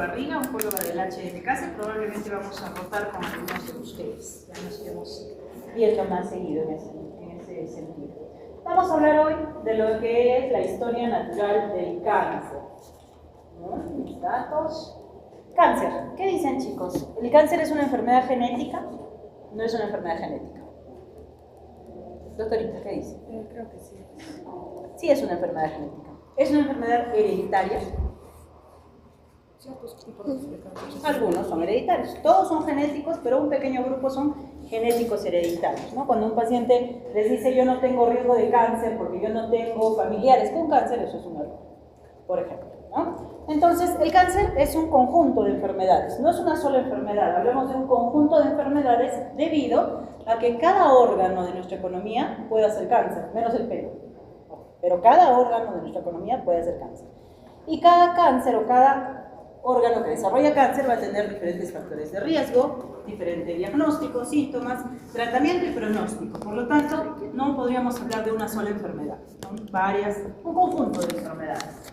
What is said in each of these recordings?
Barriga, oncóloga del HNK. Probablemente vamos a rotar con algunos de ustedes. Ya nos iremos viendo más seguido en ese sentido. Vamos a hablar hoy de lo que es la historia natural del cáncer. Mis datos. Cáncer. ¿Qué dicen, chicos? ¿El cáncer es una enfermedad genética? No es una enfermedad genética. Doctorita, ¿qué dice? Creo que sí. Sí es una enfermedad genética. ¿Es una enfermedad hereditaria? Ciertos tipos de cáncer. Algunos son hereditarios. Todos son genéticos, pero un pequeño grupo son genéticos hereditarios, ¿no? Cuando un paciente les dice yo no tengo riesgo de cáncer porque yo no tengo familiares con cáncer, eso es un error, por ejemplo, ¿no? Entonces, el cáncer es un conjunto de enfermedades, no es una sola enfermedad, hablamos de un conjunto de enfermedades debido a que cada órgano de nuestra economía puede hacer cáncer, menos el pelo, pero cada órgano de nuestra economía puede hacer cáncer. Y cada cáncer o cada órgano que desarrolla cáncer va a tener diferentes factores de riesgo, diferente diagnóstico, síntomas, tratamiento y pronóstico. Por lo tanto, no podríamos hablar de una sola enfermedad, son un conjunto de enfermedades.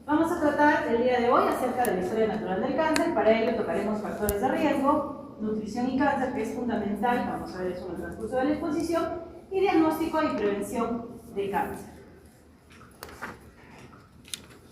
Vamos a tratar el día de hoy acerca de la historia natural del cáncer. Para ello tocaremos factores de riesgo, nutrición y cáncer, que es fundamental, vamos a ver eso en el transcurso de la exposición, y diagnóstico y prevención de cáncer.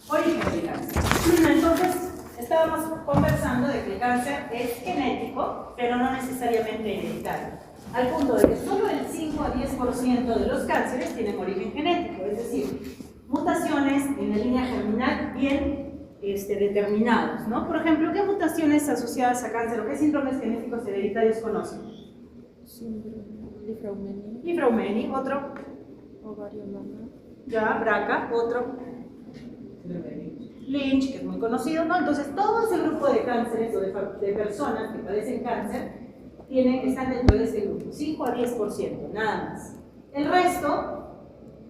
Origen del cáncer. Entonces, estábamos conversando de que el cáncer es genético, pero no necesariamente hereditario. Al punto de que solo el 5 a 10% de los cánceres tienen origen genético, es decir, mutaciones en la línea germinal bien determinados, ¿no? Por ejemplo, ¿qué mutaciones asociadas a cáncer o qué síndromes genéticos hereditarios conocen? Síndrome Li-Fraumeni. Li-Fraumeni, otro. Ovario mama. Ya, BRCA, otro. Lynch, que es muy conocido, ¿no? Entonces, todo ese grupo de cánceres o de personas que padecen cáncer están dentro de ese grupo, 5 a 10%, nada más. El resto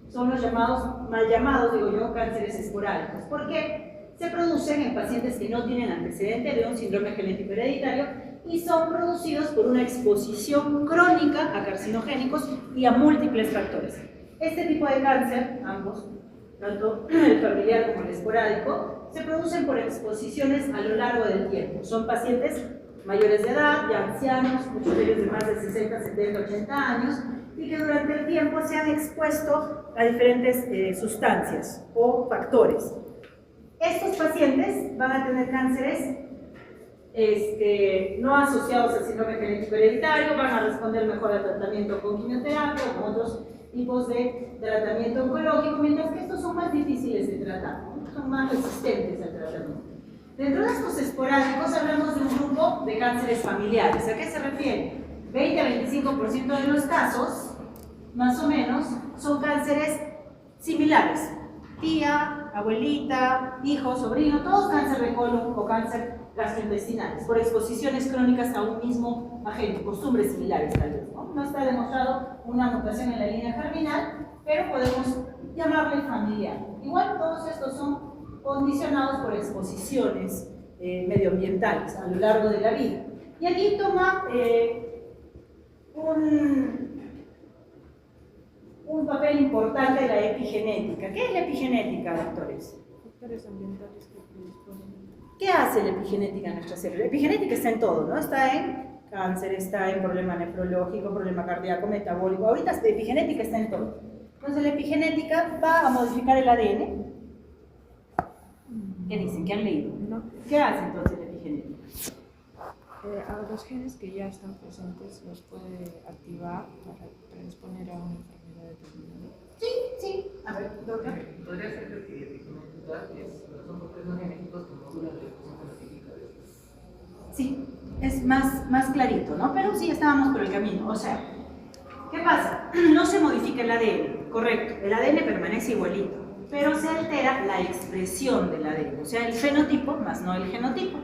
son los mal llamados, digo yo, cánceres esporádicos, porque se producen en pacientes que no tienen antecedente de un síndrome genético hereditario y son producidos por una exposición crónica a carcinogénicos y a múltiples factores. Este tipo de cáncer, ambos, tanto el familiar como el esporádico, se producen por exposiciones a lo largo del tiempo. Son pacientes mayores de edad, ya ancianos, muchos de ellos de más de 60, 70, 80 años, y que durante el tiempo se han expuesto a diferentes sustancias o factores. Estos pacientes van a tener cánceres no asociados al síndrome genético hereditario, van a responder mejor al tratamiento con quimioterapia o con otros tipos de tratamiento oncológico, mientras que estos son más difíciles de tratar, ¿no? Son más resistentes al tratamiento. Dentro de estos esporádicos hablamos de un grupo de cánceres familiares. ¿A qué se refiere? 20 a 25% de los casos, más o menos, son cánceres similares. Tía, abuelita, hijo, sobrino, todos cáncer de colon o cáncer gastrointestinales, por exposiciones crónicas a un mismo agente, costumbres similares tal vez, ¿no? No está demostrado una mutación en la línea germinal, pero podemos llamarle familiar. Igual todos estos son condicionados por exposiciones medioambientales a lo largo de la vida. Y aquí toma un papel importante la epigenética. ¿Qué es la epigenética, doctores? Factores ambientales que predisponen. ¿Qué hace la epigenética en nuestra célula? La epigenética está en todo, ¿no? Está en cáncer, está en problema nefrológico, problema cardíaco, metabólico. Ahorita la epigenética está en todo. Entonces la epigenética va a modificar el ADN. ¿Qué dicen? ¿Qué han leído? No. ¿Qué hace entonces la epigenética? A los genes que ya están presentes los puede activar para predisponer a una enfermedad determinada. Sí. A ver, doctor. Podría ser que epigenéticamente son factores no genéticos que modulan la expresión genética de estos. Sí, es más clarito, ¿no? Pero sí estábamos por el camino. O sea, ¿qué pasa? No se modifica el ADN, correcto. El ADN permanece igualito, pero se altera la expresión del ADN, o sea, el fenotipo más no el genotipo.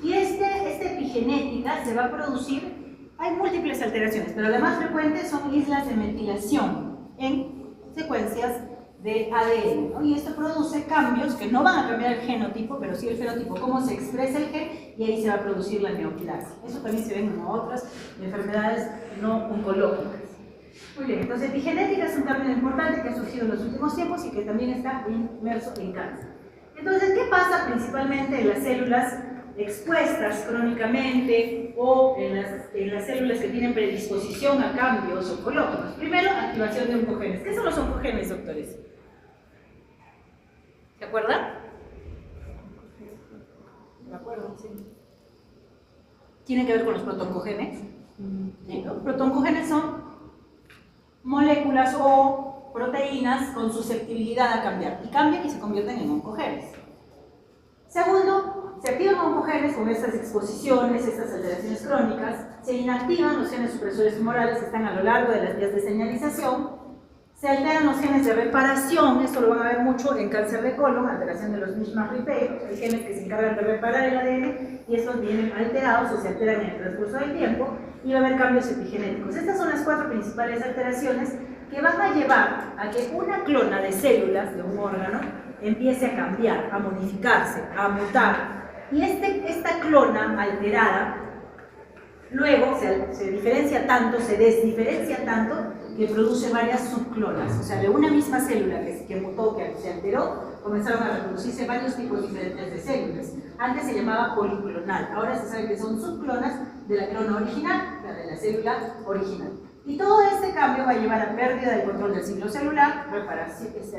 Y esta epigenética se va a producir, hay múltiples alteraciones, pero las más frecuentes son islas de metilación en secuencias de ADN, ¿no? Y esto produce cambios que no van a cambiar el genotipo, pero sí el fenotipo, cómo se expresa el gen, y ahí se va a producir la neoplasia. Eso también se ve en otras enfermedades no oncológicas. Muy bien, entonces epigenética es un término importante que ha surgido en los últimos tiempos y que también está inmerso en cáncer. Entonces, ¿qué pasa principalmente en las células expuestas crónicamente o en las células que tienen predisposición a cambios oncológicos? Primero, activación de oncogenes. ¿Qué son los oncogenes, doctores? ¿Se acuerdan? ¿De acuerdo? Sí. ¿Tienen que ver con los protoncogenes? Los protoncogenes son moléculas o proteínas con susceptibilidad a cambiar, y cambian y se convierten en oncogenes. Segundo, se activan oncogenes con estas exposiciones, estas alteraciones crónicas, se inactivan los genes supresores tumorales que están a lo largo de las vías de señalización, se alteran los genes de reparación, esto lo van a ver mucho en cáncer de colon, alteración de los mismas RIPE, hay genes que se encargan de reparar el ADN y estos vienen alterados o se alteran en el transcurso del tiempo y va a haber cambios epigenéticos. Estas son las 4 principales alteraciones que van a llevar a que una clona de células de un órgano empiece a cambiar, a modificarse, a mutar. Y esta clona alterada luego se diferencia tanto, se desdiferencia tanto, que produce varias subclonas. O sea, de una misma célula que mutó, que se alteró, comenzaron a reproducirse varios tipos diferentes de células. Antes se llamaba policlonal, ahora se sabe que son subclonas de la clona original, de la célula original. Y todo este cambio va a llevar a pérdida del control del ciclo celular,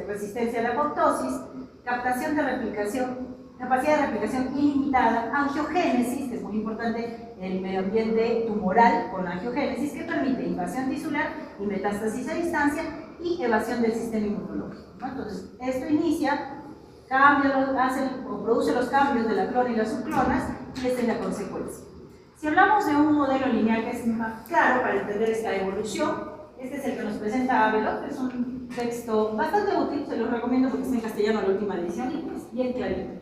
resistencia a la apoptosis, captación de replicación, capacidad de replicación ilimitada, angiogénesis, que es muy importante en el medio ambiente tumoral con angiogénesis, que permite invasión tisular y metástasis a distancia y evasión del sistema inmunológico, ¿no? Entonces, esto inicia, produce los cambios de la clona y las subclonas, y esta es la consecuencia. Si hablamos de un modelo lineal que es más claro para entender esta evolución, este es el que nos presenta Avelot, es un texto bastante útil, se lo recomiendo porque está en castellano la última edición y es bien clarito.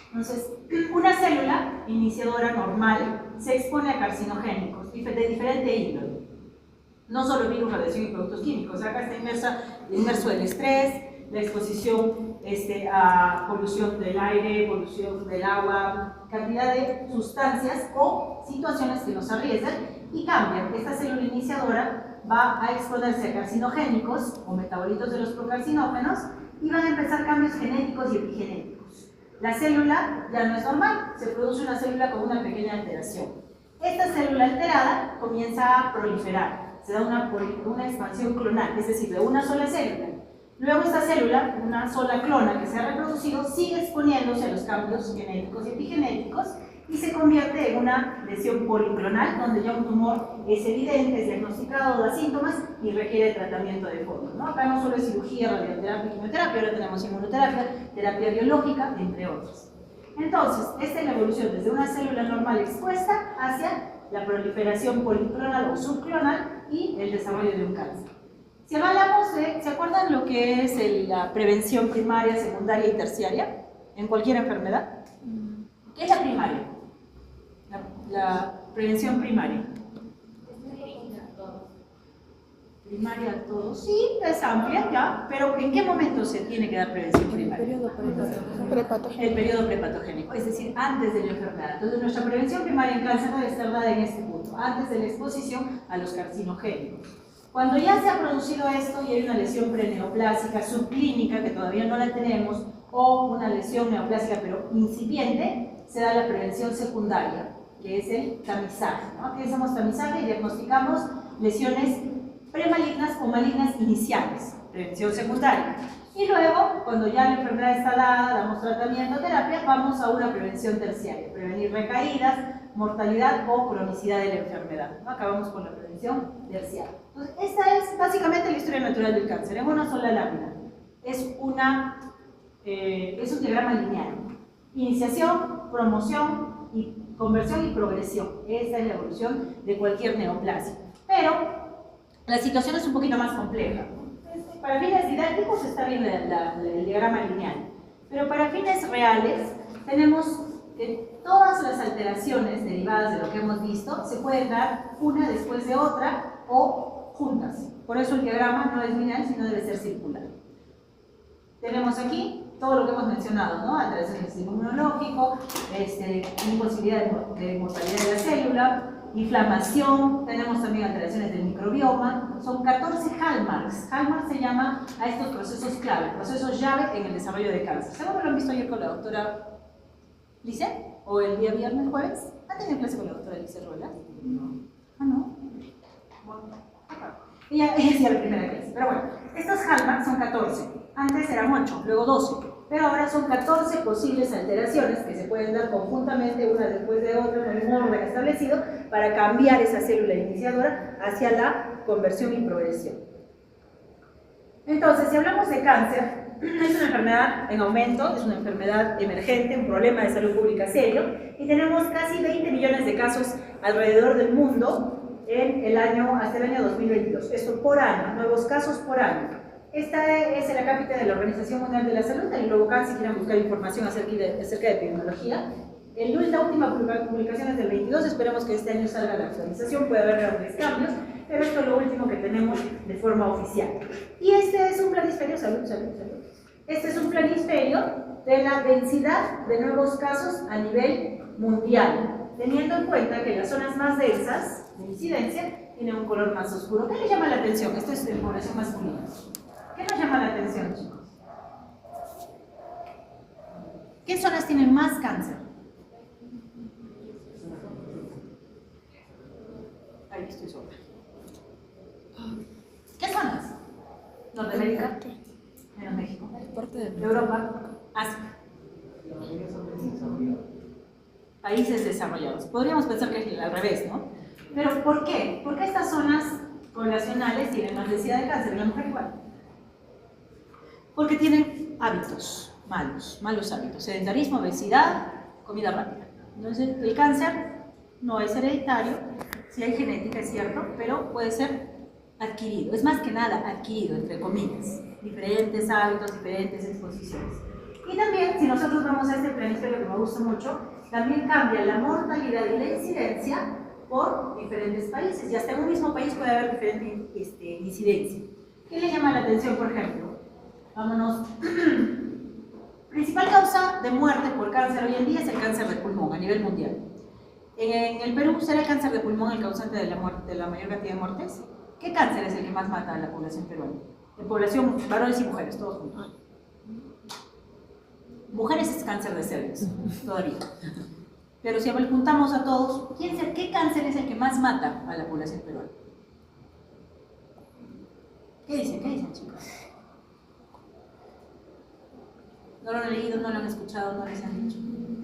Entonces, una célula iniciadora normal se expone a carcinogénicos de diferente índole. No solo virus, radiación y productos químicos, acá está inmerso el estrés, la exposición a polución del aire, polución del agua, cantidad de sustancias o situaciones que nos arriesgan y cambian. Esta célula iniciadora va a exponerse a carcinogénicos o metabolitos de los procarcinógenos y van a empezar cambios genéticos y epigenéticos. La célula ya no es normal, se produce una célula con una pequeña alteración. Esta célula alterada comienza a proliferar, se da una expansión clonal, es decir, de una sola célula. Luego esta célula, una sola clona que se ha reproducido, sigue exponiéndose a los cambios genéticos y epigenéticos y se convierte en una lesión policlonal, donde ya un tumor es evidente, es diagnosticado, da síntomas y requiere tratamiento de fondo, ¿no? Acá no solo es cirugía, radioterapia y quimioterapia, ahora tenemos inmunoterapia, terapia biológica, entre otros. Entonces, esta es la evolución desde una célula normal expuesta hacia la proliferación policlonal o subclonal y el desarrollo de un cáncer. Si hablamos de, ¿se acuerdan lo que es la prevención primaria, secundaria y terciaria en cualquier enfermedad? ¿Qué es la primaria? La prevención primaria. Primaria a todos, sí, es amplia ya, pero ¿en qué momento se tiene que dar prevención primaria? El periodo prepatogénico. El periodo prepatogénico, es decir, antes de la enfermedad. Entonces, nuestra prevención primaria en cáncer debe estar dada en este punto, antes de la exposición a los carcinogénicos. Cuando ya se ha producido esto y hay una lesión preneoplásica subclínica, que todavía no la tenemos, o una lesión neoplásica pero incipiente, se da la prevención secundaria, que es el tamizaje, ¿no? Aquí hacemos tamizaje y diagnosticamos lesiones premalignas o malignas iniciales, prevención secundaria. Y luego, cuando ya la enfermedad está dada, damos tratamiento, terapia, vamos a una prevención terciaria, prevenir recaídas, mortalidad o cronicidad de la enfermedad, ¿no? Acabamos con la prevención terciaria. Entonces, esta es básicamente la historia natural del cáncer, en una sola lámina. Es un diagrama lineal. Iniciación, promoción, y conversión y progresión. Esta es la evolución de cualquier neoplasia. Pero la situación es un poquito más compleja. Para fines didácticos está bien el diagrama lineal, pero para fines reales tenemos que todas las alteraciones derivadas de lo que hemos visto se pueden dar una después de otra o juntas. Por eso el diagrama no es lineal, sino debe ser circular. Tenemos aquí todo lo que hemos mencionado, ¿no? Alteración del sistema inmunológico, imposibilidad de mortalidad de la célula, inflamación, tenemos también alteraciones del microbioma, son 14 hallmarks. Hallmark se llama a estos procesos clave, procesos llave en el desarrollo de cáncer. ¿Seguro lo han visto ayer con la doctora Lice? ¿O el día viernes, jueves? ¿Han tenido clase con la doctora Lice Ruelas? No. ¿Ah, no? Bueno, ella es ya la primera clase, pero bueno, estos hallmarks son 14, antes eran 8, luego 12, pero ahora son 14 posibles alteraciones que se pueden dar conjuntamente una después de otra en un orden establecido para cambiar esa célula iniciadora hacia la conversión y progresión. Entonces, si hablamos de cáncer, es una enfermedad en aumento, es una enfermedad emergente, un problema de salud pública serio, y tenemos casi 20 millones de casos alrededor del mundo hasta el año 2022. Esto por año, nuevos casos por año. Esta es la cápita de la Organización Mundial de la Salud, el Globocán, si quieren buscar información acerca de epidemiología. La última publicación es del 22, esperemos que este año salga la actualización, puede haber grandes cambios, pero esto es lo último que tenemos de forma oficial. Y este es un planisferio, este es un planisferio de la densidad de nuevos casos a nivel mundial, teniendo en cuenta que las zonas más densas de incidencia tienen un color más oscuro. ¿Qué le llama la atención? Esto es de población masculina. ¿Qué nos llama la atención, chicos? ¿Qué zonas tienen más cáncer? Ahí estoy sola. ¿Qué zonas? Norteamérica, menos México, Parte de Europa, Asia. Países desarrollados. Podríamos pensar que es al revés, ¿no? Pero ¿por qué? ¿Por qué estas zonas poblacionales tienen más densidad de cáncer y la mujer igual? Porque tienen hábitos malos hábitos, sedentarismo, obesidad, comida rápida. Entonces, el cáncer no es hereditario, sí hay genética, es cierto, pero puede ser adquirido, es más que nada adquirido, entre comillas, diferentes hábitos, diferentes exposiciones. Y también, si nosotros vamos a este planisferio que me gusta mucho, también cambia la mortalidad y la incidencia por diferentes países, y hasta en un mismo país puede haber diferente incidencia. ¿Qué le llama la atención, por ejemplo? Vámonos. Principal causa de muerte por cáncer hoy en día es el cáncer de pulmón a nivel mundial. En el Perú, ¿será el cáncer de pulmón el causante de la mayor cantidad de muertes? ¿Qué cáncer es el que más mata a la población peruana? En población, varones y mujeres, todos juntos. Mujeres es cáncer de cervix, todavía. Pero si juntamos a todos, ¿qué cáncer es el que más mata a la población peruana? ¿Qué dicen, chicos? No lo han leído, no lo han escuchado, no les han dicho.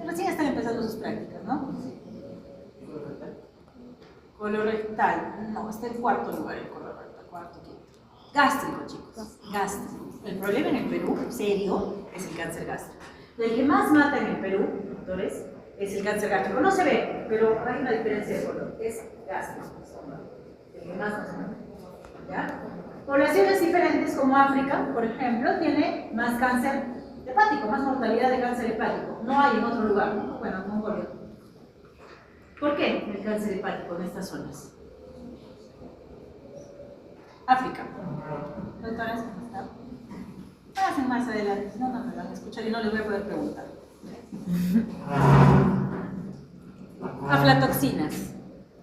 Recién están empezando sus prácticas, ¿no? Colorectal, no, está en cuarto lugar el colorectal, cuarto, quinto. Gástrico, chicos, gástrico. El problema en el Perú, serio, es el cáncer gástrico. El que más mata en el Perú, doctores, es el cáncer gástrico. No se ve, pero hay una diferencia de color, es gástrico. El que más nos mata. ¿Ya? Poblaciones diferentes como África, por ejemplo, tiene más cáncer hepático, más mortalidad de cáncer hepático. No hay en otro lugar, ¿no? Bueno, en Mongolia. ¿Por qué el cáncer hepático en estas zonas? África. Doctores, ¿cómo están? Pasen más adelante, si no, no me van a escuchar y no les voy a poder preguntar. Aflatoxinas.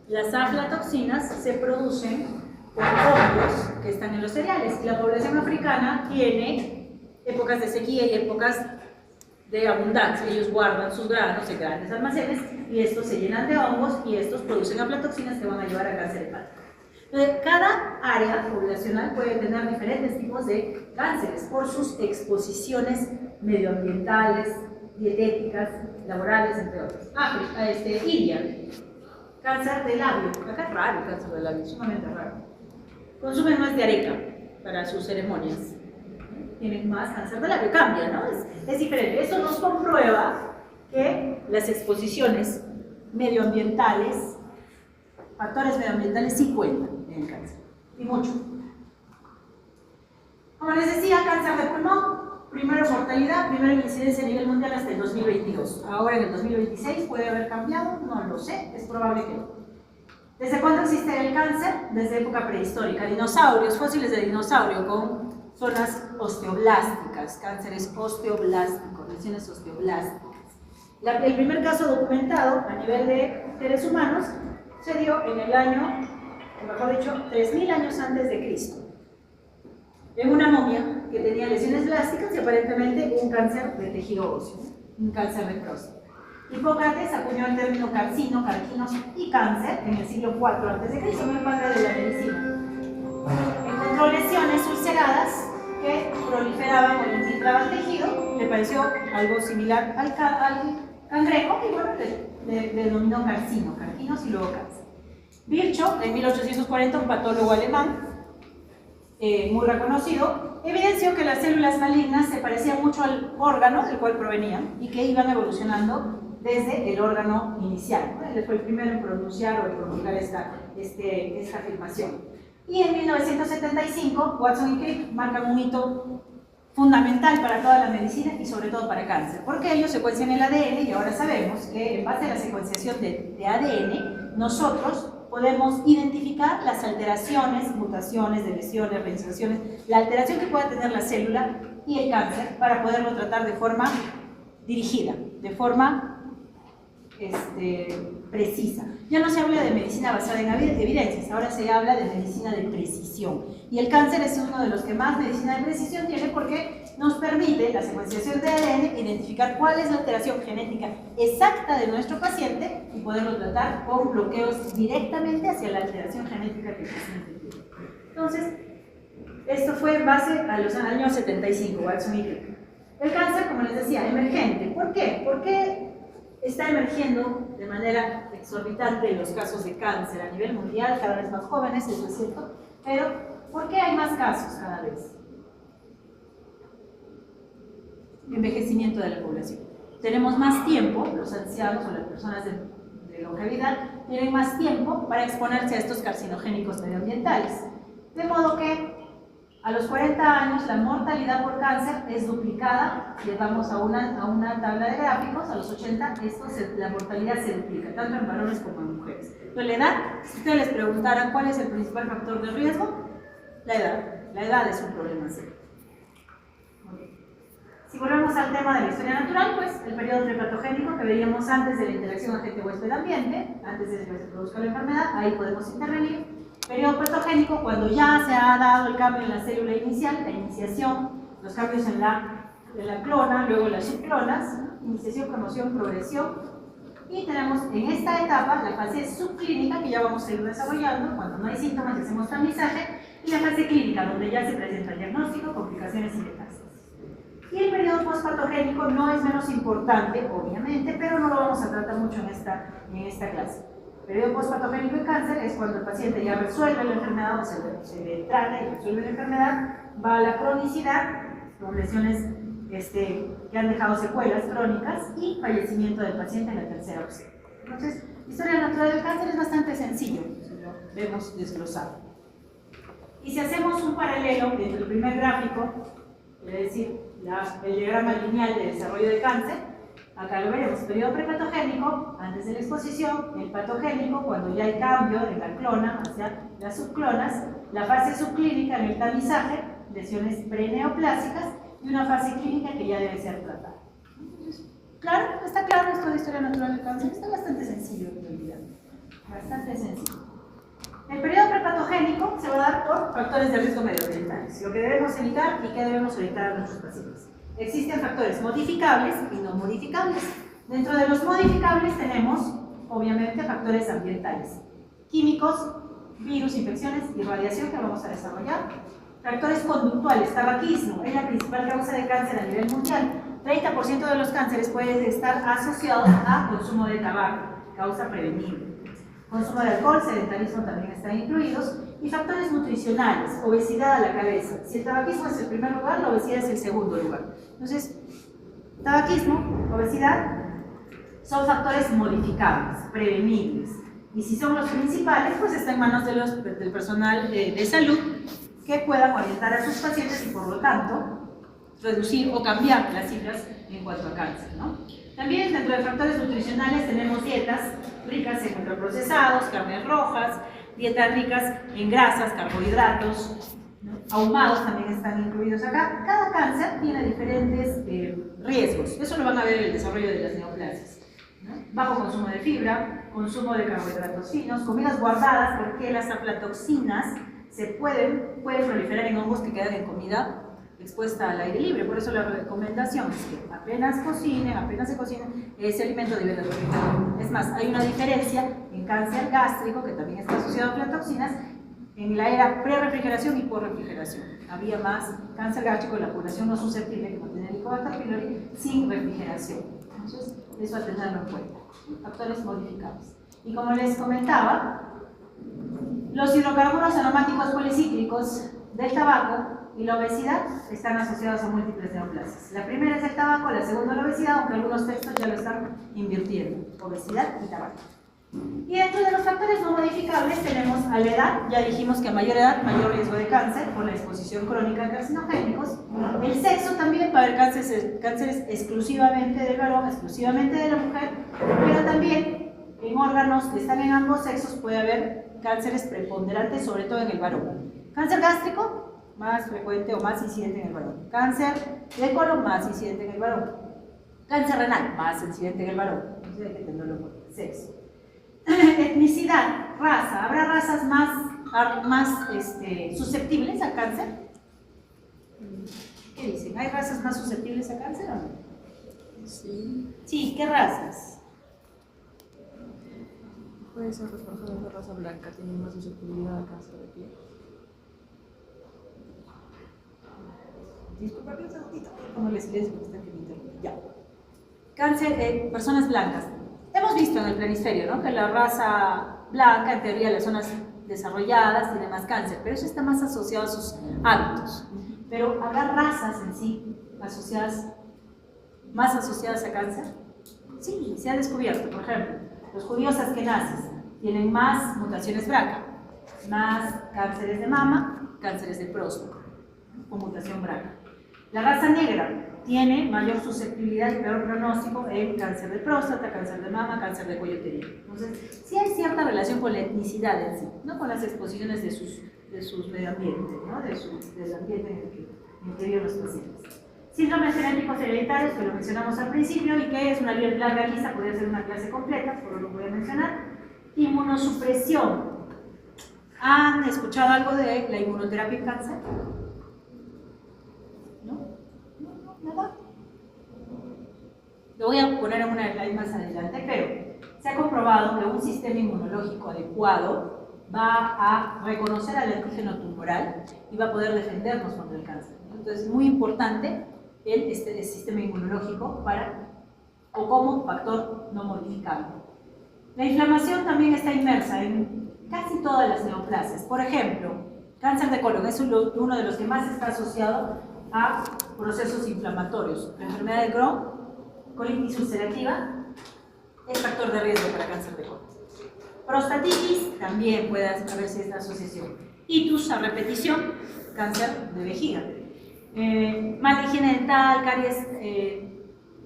Las aflatoxinas se producen por hongos que están en los cereales. Y la población africana tiene épocas de sequía y épocas de abundancia. Ellos guardan sus granos en grandes almacenes y estos se llenan de hongos y estos producen aflatoxinas que van a llevar a cáncer hepático. Entonces, cada área poblacional puede tener diferentes tipos de cánceres por sus exposiciones medioambientales, dietéticas, laborales, entre otros. India, cáncer de labio. Acá es raro el cáncer de labio, sumamente raro. Consumen más de areca para sus ceremonias. Tienen más cáncer de labio, cambia, ¿no? Es diferente. Eso nos comprueba que las exposiciones medioambientales, factores medioambientales sí cuentan en el cáncer, y mucho. Como les decía, cáncer de pulmón, primero mortalidad, primero incidencia a nivel mundial hasta el 2022. Ahora en el 2026 puede haber cambiado, no lo sé, es probable que no. ¿Desde cuándo existe el cáncer? Desde época prehistórica. Dinosaurios, fósiles de dinosaurio con zonas osteoblásticas, cánceres osteoblásticos, lesiones osteoblásticas. El primer caso documentado a nivel de seres humanos se dio en el año, o mejor dicho, 3000 años antes de Cristo, en una momia que tenía lesiones plásticas y aparentemente un cáncer de tejido óseo, un cáncer de próstata. Hipócrates acuñó el término carcino, carquinos y cáncer en el siglo IV a.C., como el padre de la medicina. Encontró lesiones ulceradas que proliferaban o infiltraban tejido, le pareció algo similar al cangrejo y bueno, le denominó carcino, carquinos y luego cáncer. Virchow, en 1840, un patólogo alemán muy reconocido, evidenció que las células malignas se parecían mucho al órgano del cual provenían y que iban evolucionando desde el órgano inicial. Él fue el primero en pronunciar o en promulgar esta afirmación. Y en 1975, Watson y Crick marcan un hito fundamental para toda la medicina y sobre todo para el cáncer, porque ellos secuencian el ADN y ahora sabemos que en base a la secuenciación de ADN, nosotros podemos identificar las alteraciones, mutaciones, deleciones, reinserciones, la alteración que pueda tener la célula y el cáncer para poderlo tratar de forma dirigida, de forma precisa. Ya no se habla de medicina basada en evidencias, ahora se habla de medicina de precisión. Y el cáncer es uno de los que más medicina de precisión tiene porque nos permite la secuenciación de ADN identificar cuál es la alteración genética exacta de nuestro paciente y poderlo tratar con bloqueos directamente hacia la alteración genética que el paciente tiene. Entonces, esto fue en base a los años 75, Watson y Crick. El cáncer, como les decía, emergente. ¿Por qué? Porque está emergiendo de manera exorbitante los casos de cáncer a nivel mundial, cada vez más jóvenes, eso es cierto, pero ¿por qué hay más casos cada vez? Envejecimiento de la población. Tenemos más tiempo, los ancianos o las personas de longevidad tienen más tiempo para exponerse a estos carcinogénicos medioambientales. De modo que a los 40 años la mortalidad por cáncer es duplicada, le vamos a una tabla de gráficos, a los 80 la mortalidad se duplica, tanto en varones como en mujeres. Entonces la edad, si ustedes les preguntaran cuál es el principal factor de riesgo, la edad es un problema serio. Si volvemos al tema de la historia natural, pues el periodo prepatogénico que veíamos antes de la interacción agente-huésped-ambiente, antes de que se produzca la enfermedad, ahí podemos intervenir. Periodo patogénico, cuando ya se ha dado el cambio en la célula inicial, la iniciación, los cambios en la clona, luego las subclonas, iniciación, promoción, progresión. Y tenemos en esta etapa la fase subclínica, que ya vamos a ir desarrollando, cuando no hay síntomas y hacemos tamizaje, y la fase clínica, donde ya se presenta el diagnóstico, complicaciones y metástasis. Y el periodo postpatogénico no es menos importante, obviamente, pero no lo vamos a tratar mucho en esta clase. El periodo postpatogénico en cáncer es cuando el paciente ya resuelve la enfermedad o se le trata y resuelve la enfermedad, va a la cronicidad, con lesiones que han dejado secuelas crónicas y fallecimiento del paciente en la tercera opción. Entonces, la historia natural del cáncer es bastante sencillo, si lo vemos desglosado. Y si hacemos un paralelo entre el primer gráfico, es decir, el diagrama lineal de desarrollo de cáncer, acá lo veremos, periodo prepatogénico, antes de la exposición, el patogénico, cuando ya hay cambio de la clona hacia las subclonas, la fase subclínica en el tamizaje, lesiones preneoplásicas, y una fase clínica que ya debe ser tratada. ¿Claro? ¿Está claro esto de historia natural del cáncer? Está bastante sencillo en realidad, bastante sencillo. El periodo prepatogénico se va a dar por factores de riesgo medioambientales, lo que debemos evitar y qué debemos evitar a nuestros pacientes. Existen factores modificables y no modificables. Dentro de los modificables tenemos, obviamente, factores ambientales, químicos, virus, infecciones y radiación que vamos a desarrollar. Factores conductuales, tabaquismo, es la principal causa de cáncer a nivel mundial. 30% de los cánceres pueden estar asociados a consumo de tabaco, causa prevenible. Consumo de alcohol, sedentarismo también están incluidos. Y factores nutricionales, obesidad a la cabeza. Si el tabaquismo es el primer lugar, la obesidad es el segundo lugar. Entonces, tabaquismo, obesidad, son factores modificables, prevenibles. Y si son los principales, pues está en manos del personal de salud que puedan orientar a sus pacientes y por lo tanto reducir o cambiar las cifras en cuanto a cáncer, ¿no? También dentro de factores nutricionales tenemos dietas ricas en ultraprocesados, carnes rojas, dietas ricas en grasas, carbohidratos, ¿no? Ahumados también están incluidos acá. Cada cáncer tiene diferentes riesgos, eso lo van a ver en el desarrollo de las neoplasias. ¿no? Bajo consumo de fibra, consumo de carbohidratos finos, comidas guardadas, porque las aflatoxinas pueden proliferar en hongos que quedan en comida expuesta al aire libre. Por eso la recomendación es que apenas se cocinen, ese alimento debe de refrigerar. Es más, hay una diferencia en cáncer gástrico, que también está asociado a aflatoxinas, en la era pre-refrigeración y por-refrigeración. Había más cáncer gástrico en la población no susceptible que mantenía el Helicobacter pylori sin refrigeración. Entonces, eso a tenerlo en cuenta. Factores modificables. Y como les comentaba, los hidrocarburos aromáticos policíclicos del tabaco y la obesidad están asociados a múltiples neoplasias. La primera es el tabaco, la segunda la obesidad, aunque algunos textos ya lo están invirtiendo. Obesidad y tabaco. Y dentro de los factores no modificables tenemos a la edad. Ya dijimos que a mayor edad, mayor riesgo de cáncer por la exposición crónica a carcinogénicos. El sexo también, para haber cánceres exclusivamente del varón, exclusivamente de la mujer, pero también en órganos que están en ambos sexos puede haber cánceres preponderantes, sobre todo en el varón. Cáncer gástrico, más frecuente o más incidente en el varón. Cáncer de colon, más incidente en el varón. Cáncer renal, más incidente en el varón. Entonces hay que tenerlo en cuenta. Sexo. Etnicidad, raza. ¿Habrá razas más susceptibles a cáncer? ¿Qué dicen? ¿Hay razas más susceptibles a cáncer o no? Sí. Sí, ¿qué razas? Puede ser que, por ejemplo, la raza blanca tiene más susceptibilidad a cáncer de piel. Disculpa un segundito, como les digo, porque están que me interrumpen. Ya. Cáncer, personas blancas. Hemos visto en el planisferio, ¿no?, que la raza blanca, en teoría, las zonas desarrolladas tiene más cáncer, pero eso está más asociado a sus hábitos. Pero ¿habrá razas en sí más asociadas a cáncer? Sí, se ha descubierto. Por ejemplo, los judíos askenazis tienen más mutaciones BRCA, más cánceres de mama, cánceres de próstata, con mutación BRCA. La raza negra tiene mayor susceptibilidad y peor pronóstico en cáncer de próstata, cáncer de mama, cáncer de cuello uterino. Entonces, sí hay cierta relación con la etnicidad en sí, no con las exposiciones de sus medio ambientes, ¿no?, del ambiente en el que viven los pacientes. Síndromes genéticos hereditarios, que lo mencionamos al principio y que es una larga lista, podría ser una clase completa, pero lo voy a mencionar. Inmunosupresión. ¿Han escuchado algo de la inmunoterapia en cáncer? ¿Nada? Lo voy a poner en una slide más adelante, pero se ha comprobado que un sistema inmunológico adecuado va a reconocer al antígeno tumoral y va a poder defendernos contra el cáncer. Entonces, es muy importante el sistema inmunológico o como factor no modificable. La inflamación también está inmersa en casi todas las neoplasias. Por ejemplo, cáncer de colon es uno de los que más está asociado a procesos inflamatorios. La enfermedad de Crohn, colitis ulcerativa, es factor de riesgo para cáncer de colon. Prostatitis, también puede haberse esta asociación. Itus a repetición, cáncer de vejiga. Mala higiene dental, caries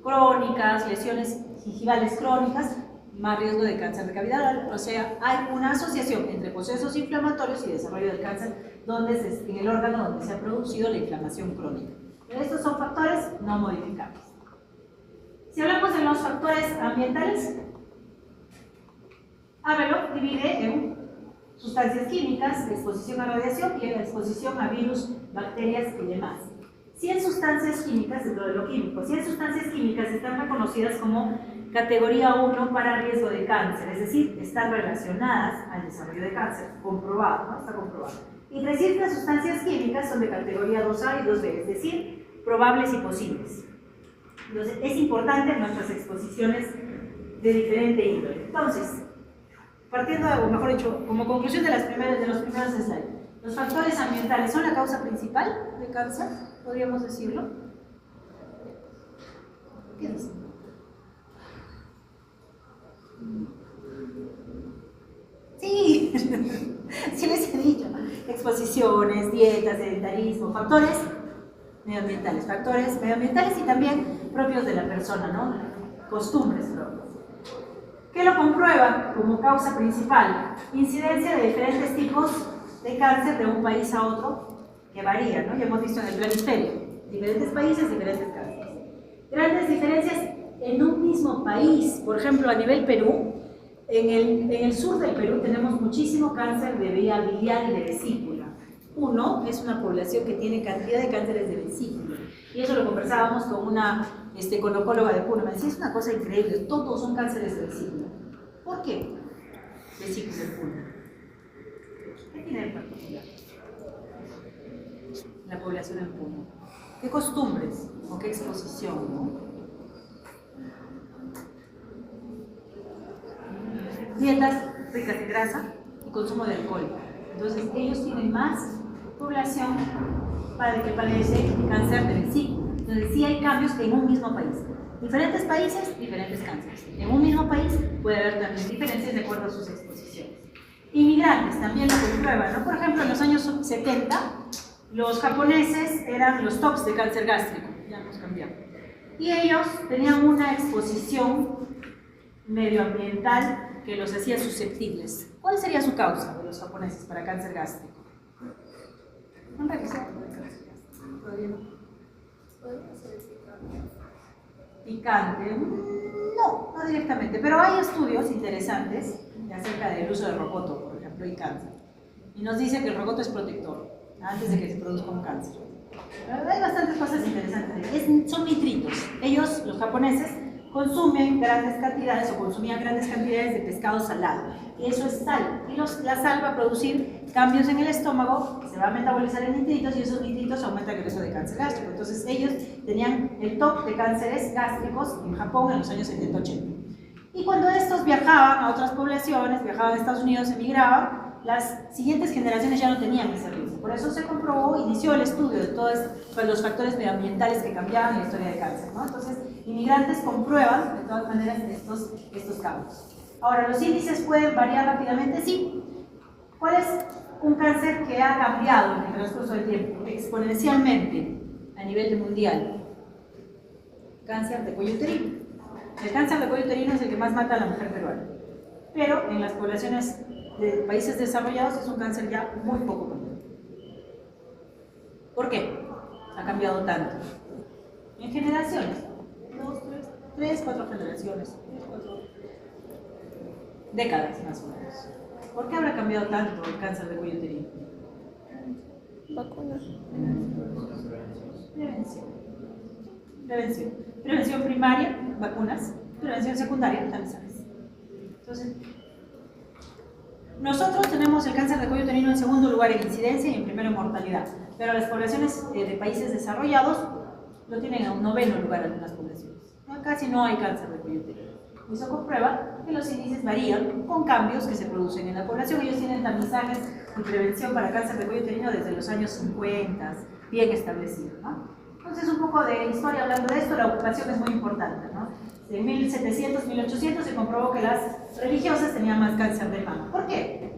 crónicas, lesiones gingivales crónicas, más riesgo de cáncer de cavidad oral. O sea, hay una asociación entre procesos inflamatorios y desarrollo del cáncer en el órgano donde se ha producido la inflamación crónica. Pero estos son factores no modificables. Si hablamos de los factores ambientales, Havelock divide en sustancias químicas, exposición a radiación y exposición a virus, bacterias y demás. 100 sustancias químicas, dentro de lo químico, 100 sustancias químicas están reconocidas como categoría 1 para riesgo de cáncer, es decir, están relacionadas al desarrollo de cáncer, comprobado, ¿no? Está comprobado. Y 300 sustancias químicas son de categoría 2A y 2B, es decir, probables y posibles. Entonces, es importante nuestras exposiciones de diferente índole. Entonces, partiendo, o mejor dicho, como conclusión de los primeros slides, los factores ambientales son la causa principal de cáncer, podríamos decirlo. ¿Qué dicen? Sí, sí les he dicho. Exposiciones, dietas, sedentarismo, factores medioambientales y también propios de la persona, ¿no? Costumbres propias. ¿Qué lo comprueba como causa principal? Incidencia de diferentes tipos de cáncer de un país a otro que varía, ¿no? Ya hemos visto en el planisferio, diferentes países, diferentes cánceres. Grandes diferencias en un mismo país. Por ejemplo, a nivel Perú, en el sur del Perú tenemos muchísimo cáncer de vía biliar y de vesícula. Uno es una población que tiene cantidad de cánceres de vesícula. Y eso lo conversábamos con una con oncóloga de Puno. Me decía, es una cosa increíble, todos son cánceres de vesícula. ¿Por qué? Vesícula en Puno. ¿Qué tiene de particular la población en Puno? ¿Qué costumbres o qué exposición? ¿No? Dietas ricas en grasa y consumo de alcohol. Entonces ellos tienen más población para el que padece cáncer de vesícula. Entonces sí hay cambios en un mismo país. Diferentes países, diferentes cánceres. En un mismo país puede haber también diferencias de acuerdo a sus exposiciones. Inmigrantes también lo comprueban, ¿no? Por ejemplo, en los años 70, los japoneses eran los tops de cáncer gástrico, ya hemos cambiado. Y ellos tenían una exposición medioambiental que los hacía susceptibles. ¿Cuál sería su causa de los japoneses para cáncer gástrico? ¿Han revisado el cáncer gástrico? Todavía no. Picante. No directamente, pero hay estudios interesantes acerca del uso de rocoto, por ejemplo, y cáncer. Y nos dice que el rocoto es protector antes de que se produzca un cáncer. Hay bastantes cosas interesantes. Son nitritos. Ellos, los japoneses, consumen grandes cantidades o consumían grandes cantidades de pescado salado. Y eso es sal. Y la sal va a producir cambios en el estómago, se va a metabolizar en nitritos y esos nitritos aumentan el riesgo de cáncer gástrico. Entonces ellos tenían el top de cánceres gástricos en Japón en los años 70-80. Y cuando estos viajaban a otras poblaciones, viajaban a Estados Unidos, emigraban, las siguientes generaciones ya no tenían ese riesgo. Por eso se comprobó, inició el estudio de todos los factores medioambientales que cambiaban la historia de cáncer, ¿no? Entonces, inmigrantes comprueban de todas maneras estos cambios. Ahora, ¿los índices pueden variar rápidamente? Sí. ¿Cuál es un cáncer que ha cambiado en el transcurso del tiempo exponencialmente a nivel mundial? Cáncer de cuello uterino. El cáncer de cuello uterino es el que más mata a la mujer peruana, pero en las poblaciones de países desarrollados es un cáncer ya muy poco común. ¿Por qué ha cambiado tanto? En generaciones, 2, 3, 4 generaciones, 4 décadas más o menos. ¿Por qué habrá cambiado tanto el cáncer de cuello uterino? Vacunas. Prevención. Prevención primaria, vacunas. Prevención secundaria, tamizajes. Entonces, nosotros tenemos el cáncer de cuello uterino en segundo lugar en incidencia y en primero en mortalidad, pero las poblaciones de países desarrollados lo tienen en un noveno lugar en algunas poblaciones. Casi no hay cáncer de cuello uterino. Eso comprueba que los índices varían con cambios que se producen en la población. Ellos tienen tamizajes y prevención para cáncer de cuello uterino desde los años 50, bien establecido, ¿no? Entonces, un poco de historia hablando de esto, la ocupación es muy importante, ¿no? En 1700, 1800 se comprobó que las religiosas tenían más cáncer de mama. ¿Por qué?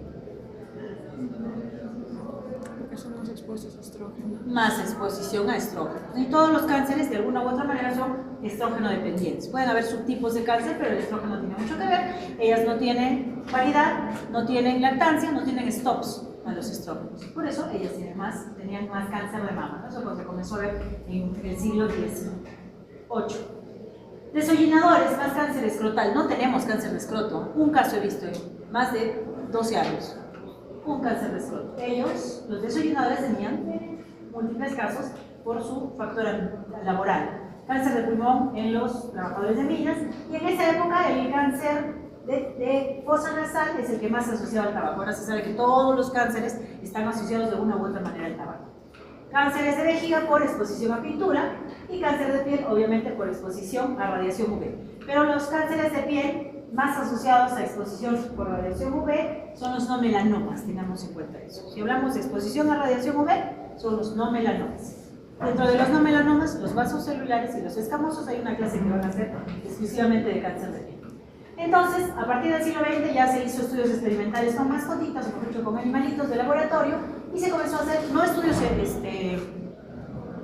Porque son más expuestos a estrógeno. Más exposición a estrógeno. Y todos los cánceres, de alguna u otra manera, son estrógeno dependientes. Pueden haber subtipos de cáncer, pero el estrógeno tiene mucho que ver. Ellas no tienen paridad, no tienen lactancia, no tienen stops a los estrógenos. Por eso ellas tenían más cáncer de mama, ¿no? Eso se comenzó a ver en el siglo XVIII. Desollinadores, más cáncer escrotal. No tenemos cáncer de escroto. Un caso he visto en más de 12 años. Un cáncer de escroto. Ellos, los desollinadores, tenían múltiples casos por su factor laboral. Cáncer de pulmón en los trabajadores de minas. Y en esa época el cáncer de fosa nasal es el que más se asociaba al tabaco. Ahora se sabe que todos los cánceres están asociados de una u otra manera al tabaco. Cánceres de vejiga por exposición a pintura y cáncer de piel obviamente por exposición a radiación UV. Pero los cánceres de piel más asociados a exposición por radiación UV son los no melanomas, tengamos en cuenta eso. Si hablamos de exposición a radiación UV, son los no melanomas. Dentro de los no melanomas, los vasos celulares y los escamosos, hay una clase que van a hacer exclusivamente de cáncer de piel. Entonces, a partir del siglo XX ya se hizo estudios experimentales con mascotitas, mejor dicho, con animalitos de laboratorio, y se comenzó a hacer, no estudios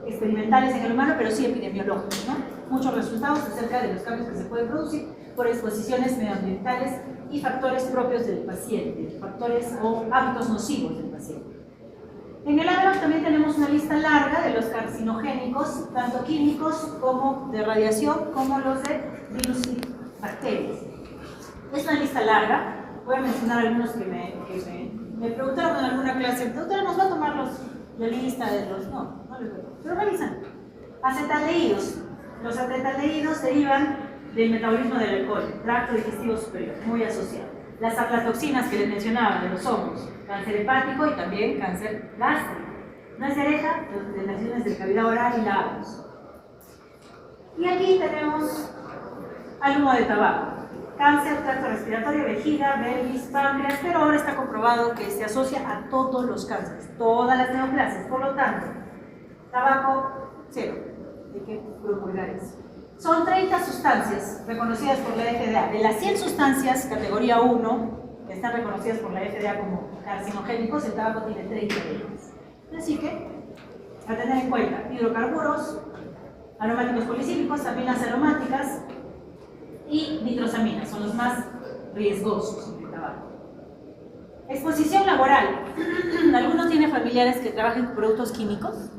experimentales en el humano, pero sí epidemiológicos, ¿no? Muchos resultados acerca de los cambios que se pueden producir por exposiciones medioambientales y factores propios del paciente, factores o hábitos nocivos del paciente. En el ABRAC también tenemos una lista larga de los carcinogénicos, tanto químicos como de radiación, como los de virus y bacterias. Es una lista larga, voy a mencionar algunos que me preguntaron en alguna clase, doctora, ¿nos va a tomar la lista de los...? No, no les voy a tomar, pero revisan. Acetaldehídos. Los acetaldehídos derivan del metabolismo del alcohol, tracto digestivo superior, muy asociado. Las aflatoxinas que les mencionaba de los hongos, cáncer hepático y también cáncer gástrico. Nuez de abeja, las lesiones de cavidad oral y labios. Y aquí tenemos al humo de tabaco. Cáncer, tracto respiratorio, vejiga, pelvis, páncreas, pero ahora está comprobado que se asocia a todos los cánceres, todas las neoplasias. Por lo tanto, tabaco, cero. Hay que procurar eso. Son 30 sustancias reconocidas por la FDA. De las 100 sustancias, categoría 1, que están reconocidas por la FDA como carcinogénicos, el tabaco tiene 30 de ellas. Así que, a tener en cuenta, hidrocarburos, aromáticos policíclicos, aminas aromáticas y nitrosaminas, son los más riesgosos del tabaco. Exposición laboral. ¿Alguno tiene familiares que trabajan con productos químicos?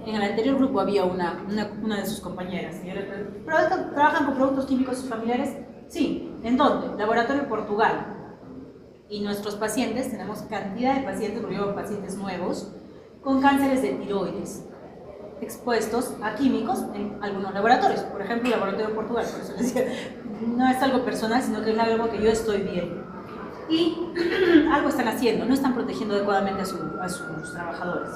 En el anterior grupo había una de sus compañeras. ¿Trabajan con productos químicos sus familiares? Sí. ¿En dónde? Laboratorio Portugal. Y nuestros pacientes, tenemos cantidad de pacientes, porque llevan pacientes nuevos, con cánceres de tiroides, expuestos a químicos en algunos laboratorios. Por ejemplo, el Laboratorio Portugal, por eso les decía, no es algo personal, sino que es algo que yo estoy viendo. Y algo están haciendo, no están protegiendo adecuadamente a sus trabajadores.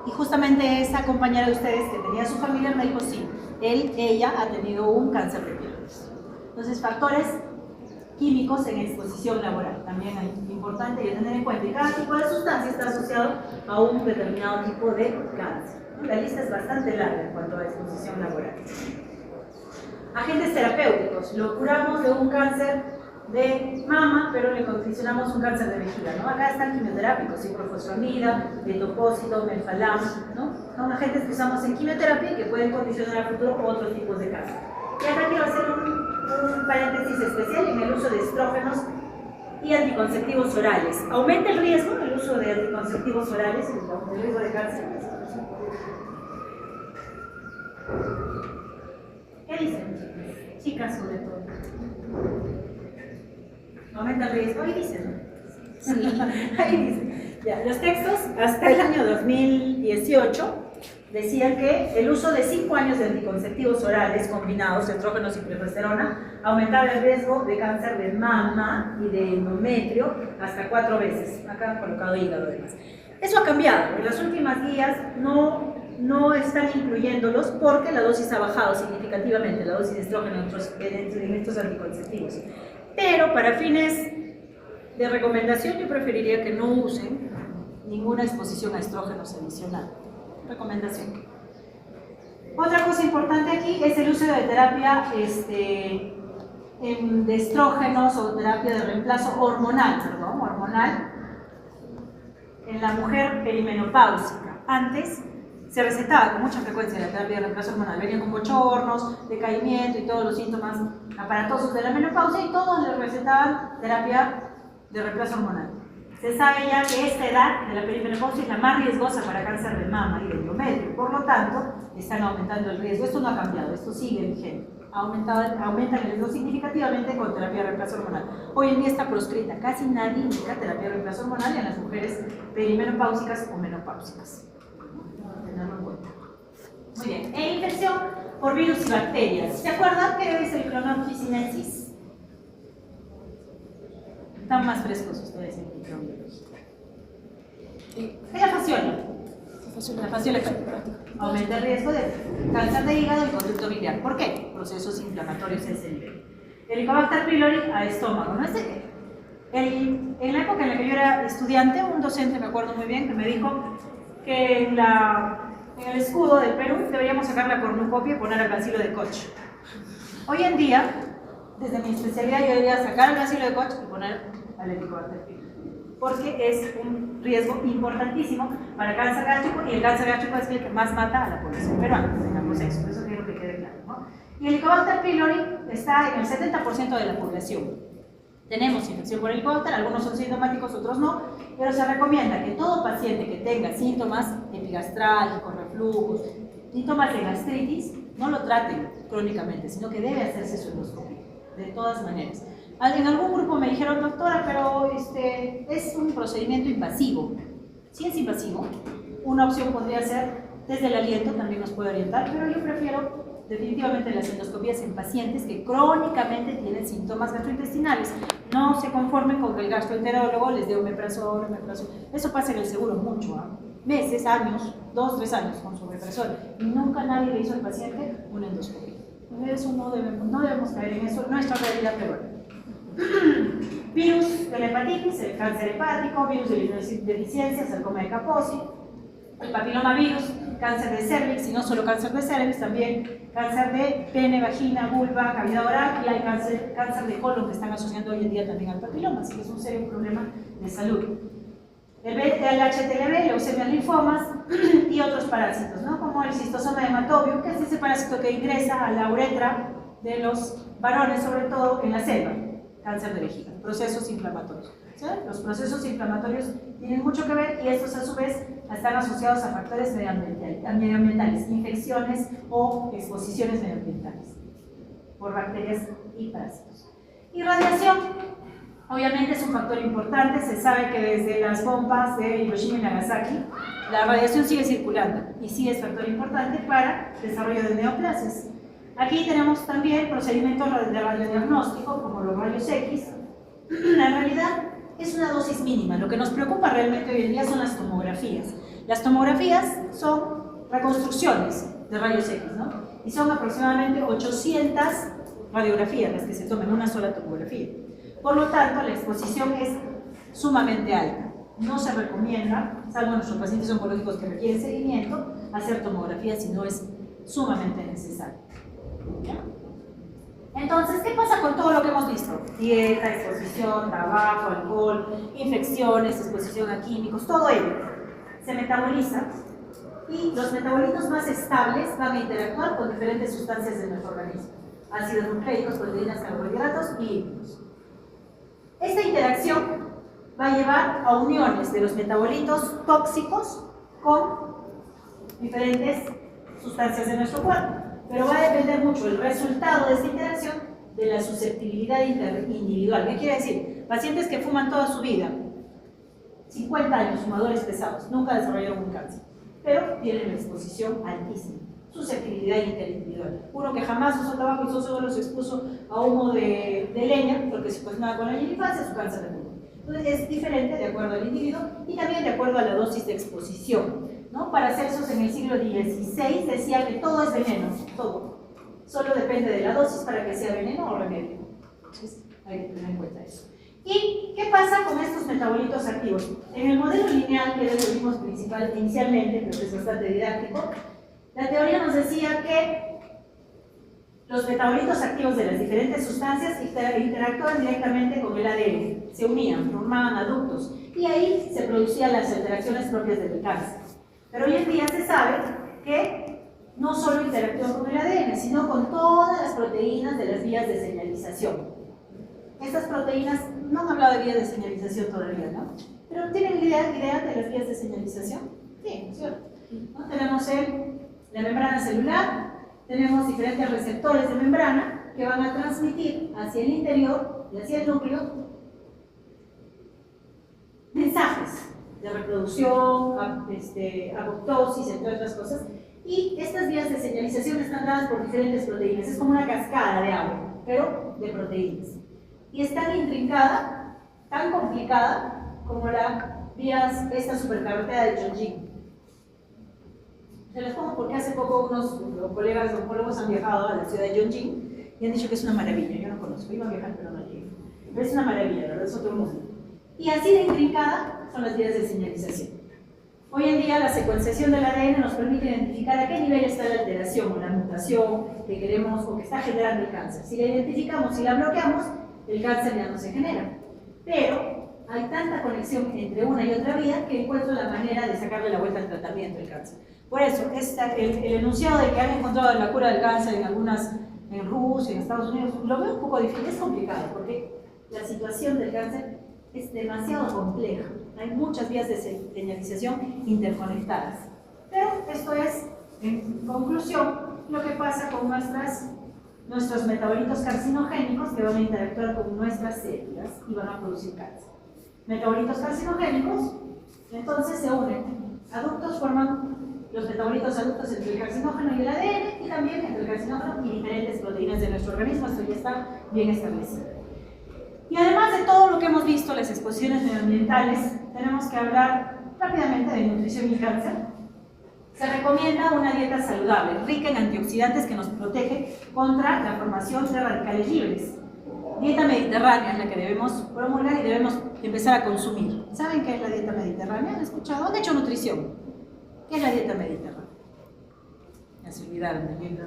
Y justamente esa compañera de ustedes que tenía su familia me dijo, sí, ella ha tenido un cáncer de tiroides. Entonces, factores químicos en exposición laboral, también es importante tener en cuenta. Y cada tipo de sustancia está asociado a un determinado tipo de cáncer. La lista es bastante larga en cuanto a exposición laboral. Agentes terapéuticos. Lo curamos de un cáncer de mama, pero le condicionamos un cáncer de vejiga, ¿no? Acá están quimioterápicos, ciprofosfamida, betopósito, menfalam, ¿no? Son agentes que usamos en quimioterapia y que pueden condicionar a futuro otros tipos de cáncer. Y acá quiero hacer un paréntesis especial en el uso de estrógenos y anticonceptivos orales. ¿Aumenta el riesgo el uso de anticonceptivos orales, el riesgo de cáncer? ¿Qué dicen? Chicas sobre todo. ¿Aumenta el riesgo? Ahí dicen. Sí. Ahí dicen. Ya, los textos hasta el año 2018 decían que el uso de 5 años de anticonceptivos orales combinados, estrógenos y progesterona, aumentaba el riesgo de cáncer de mama y de endometrio hasta 4 veces. Acá han colocado hígado además. Eso ha cambiado. En las últimas guías no están incluyéndolos porque la dosis ha bajado significativamente, la dosis de estrógeno en estos anticonceptivos. Pero para fines de recomendación yo preferiría que no usen ninguna exposición a estrógenos adicional. Recomendación. Otra cosa importante aquí es el uso de terapia de estrógenos o terapia de reemplazo hormonal, en la mujer perimenopáusica. Antes se recetaba con mucha frecuencia la terapia de reemplazo hormonal. Venían con bochornos, decaimiento y todos los síntomas aparatosos de la menopausia y todos les recetaban terapia de reemplazo hormonal. Se sabe ya que esta edad de la perimenopausia es la más riesgosa para cáncer de mama y de endometrio. Por lo tanto, están aumentando el riesgo. Esto no ha cambiado, esto sigue vigente. Aumentan el riesgo significativamente con terapia de reemplazo hormonal. Hoy en día está proscrita. Casi nadie indica terapia de reemplazo hormonal en las mujeres perimenopáusicas o menopáusicas. Tenerlo en cuenta. Muy bien. E infección por virus y bacterias. ¿Se acuerdan qué es el Clonorchis sinensis? Están más frescos ustedes en microbiología. Es la fasciola. La fasciola aumenta el riesgo de cáncer de hígado y conducto biliar. ¿Por qué? Procesos inflamatorios en ese nivel. Helicobacter pylori a estómago. ¿No es en la época en la que yo era estudiante, un docente, me acuerdo muy bien, que me dijo que en el escudo del Perú deberíamos sacar la cornucopia y poner el bacilo de Koch. Hoy en día, desde mi especialidad, yo debería sacar el bacilo de Koch y poner al Helicobacter pylori, porque es un riesgo importantísimo para el cáncer gástrico y el cáncer gástrico es el que más mata a la población peruana. Tengamos eso quiero que quede claro, ¿no? Y el Helicobacter pylori está en el 70% de la población. Tenemos infección por Helicobacter, algunos son sintomáticos, otros no, pero se recomienda que todo paciente que tenga síntomas epigastrálgicos, reflujos, síntomas de gastritis, no lo traten crónicamente, sino que debe hacerse su endoscopia, de todas maneras. En algún grupo me dijeron, doctora, pero es un procedimiento invasivo. Sí es invasivo. Una opción podría ser desde el aliento, también nos puede orientar, pero yo prefiero definitivamente las endoscopías en pacientes que crónicamente tienen síntomas gastrointestinales. No se conformen con que el gastroenterólogo les dé omeprazol. Eso pasa en el seguro mucho, ¿eh? Meses, años, 2, 3 años con su omeprazol. Y nunca nadie le hizo al paciente una endoscopia. Eso no debemos caer en eso, nuestra realidad peruana. Virus de la hepatitis, el cáncer hepático, virus de deficiencia, sarcoma de Kaposi, el papilomavirus, cáncer de cervix, y no solo cáncer de cervix, también cáncer de pene, vagina, vulva, cavidad oral, y hay cáncer de colon que están asociando hoy en día también al papiloma, así que es un serio problema de salud. El HTLV, leucemias, linfomas y otros parásitos, ¿no? Como el cistosoma hematobium, que es ese parásito que ingresa a la uretra de los varones, sobre todo en la selva. Cáncer de vejiga, procesos inflamatorios. ¿Sí? Los procesos inflamatorios tienen mucho que ver y estos a su vez están asociados a factores medioambientales, infecciones o exposiciones medioambientales por bacterias y parásitos. Y radiación, obviamente es un factor importante. Se sabe que desde las bombas de Hiroshima y Nagasaki la radiación sigue circulando y sí es factor importante para el desarrollo de neoplasias. Aquí tenemos también procedimientos de radiodiagnóstico como los rayos X. En realidad es una dosis mínima. Lo que nos preocupa realmente hoy en día son las tomografías. Las tomografías son reconstrucciones de rayos X, ¿no? Y son aproximadamente 800 radiografías las que se toman en una sola tomografía. Por lo tanto, la exposición es sumamente alta. No se recomienda, salvo nuestros pacientes oncológicos que requieren seguimiento, hacer tomografía si no es sumamente necesario. ¿Ya? Entonces, ¿qué pasa con todo lo que hemos visto? Dieta, exposición, trabajo, alcohol, infecciones, exposición a químicos, todo ello se metaboliza y los metabolitos más estables van a interactuar con diferentes sustancias de nuestro organismo: ácidos nucleicos, proteínas, carbohidratos y lípidos. Esta interacción va a llevar a uniones de los metabolitos tóxicos con diferentes sustancias de nuestro cuerpo. Pero va a depender mucho el resultado de esta interacción de la susceptibilidad individual. ¿Qué quiere decir? Pacientes que fuman toda su vida, 50 años, fumadores pesados, nunca desarrollaron un cáncer, pero tienen una exposición altísima, susceptibilidad interindividual. Uno que jamás usó tabaco y solo se expuso a humo de leña, porque se nada con la infancia, su cáncer de pulmón. Entonces es diferente de acuerdo al individuo y también de acuerdo a la dosis de exposición, ¿no? Paracelsus en el siglo XVI decía que todo es veneno, todo. Solo depende de la dosis para que sea veneno o remedio. Entonces hay que tener en cuenta eso. ¿Y qué pasa con estos metabolitos activos? En el modelo lineal, que era el que vimos inicialmente, pero que es bastante didáctico, la teoría nos decía que los metabolitos activos de las diferentes sustancias interactúan directamente con el ADN, se unían, formaban aductos, y ahí se producían las alteraciones propias del cáncer. Pero hoy en día se sabe que no solo interactúan con el ADN, sino con todas las proteínas de las vías de señalización. Estas proteínas, no han hablado de vías de señalización todavía, ¿no? Pero ¿tienen idea de las vías de señalización? Sí, ¿cierto? ¿No? Tenemos la membrana celular, tenemos diferentes receptores de membrana que van a transmitir hacia el interior y hacia el núcleo mensajes de reproducción, apoptosis, entre otras cosas, y estas vías de señalización están dadas por diferentes proteínas. Es como una cascada de agua, pero de proteínas. Y es tan intrincada, tan complicada, como esta supercarretera de Chongqing. Se las pongo porque hace poco unos colegas oncólogos han viajado a la ciudad de Chongqing y han dicho que es una maravilla. Yo no conozco, iba a viajar pero no llegué. Pero es una maravilla, la verdad, es otro mundo. Y así de intrincada son las vías de señalización. Hoy en día la secuenciación del ADN nos permite identificar a qué nivel está la alteración o la mutación que queremos o que está generando el cáncer. Si la identificamos y la bloqueamos, el cáncer ya no se genera. Pero hay tanta conexión entre una y otra vía que encuentro la manera de sacarle la vuelta al tratamiento del cáncer. Por eso, el enunciado de que han encontrado la cura del cáncer en Rusia, en Estados Unidos, lo veo un poco difícil, es complicado, porque la situación del cáncer es demasiado compleja. Hay muchas vías de señalización interconectadas. Pero esto es En conclusión, lo que pasa con nuestros metabolitos carcinogénicos que van a interactuar con nuestras células y van a producir cáncer. Metabolitos carcinogénicos, entonces se unen. Adductos forman los metabolitos adductos entre el carcinógeno y el ADN, y también entre el carcinógeno y diferentes proteínas de nuestro organismo. Esto ya está bien establecido. Y además de todo lo que hemos visto, las exposiciones medioambientales, tenemos que hablar rápidamente de nutrición y cáncer. Se recomienda una dieta saludable, rica en antioxidantes que nos protege contra la formación de radicales libres. Dieta mediterránea es la que debemos promulgar y debemos empezar a consumir. ¿Saben qué es la dieta mediterránea? ¿Han escuchado? ¿Han hecho nutrición? ¿Qué es la dieta mediterránea? Ya se olvidaron de bien.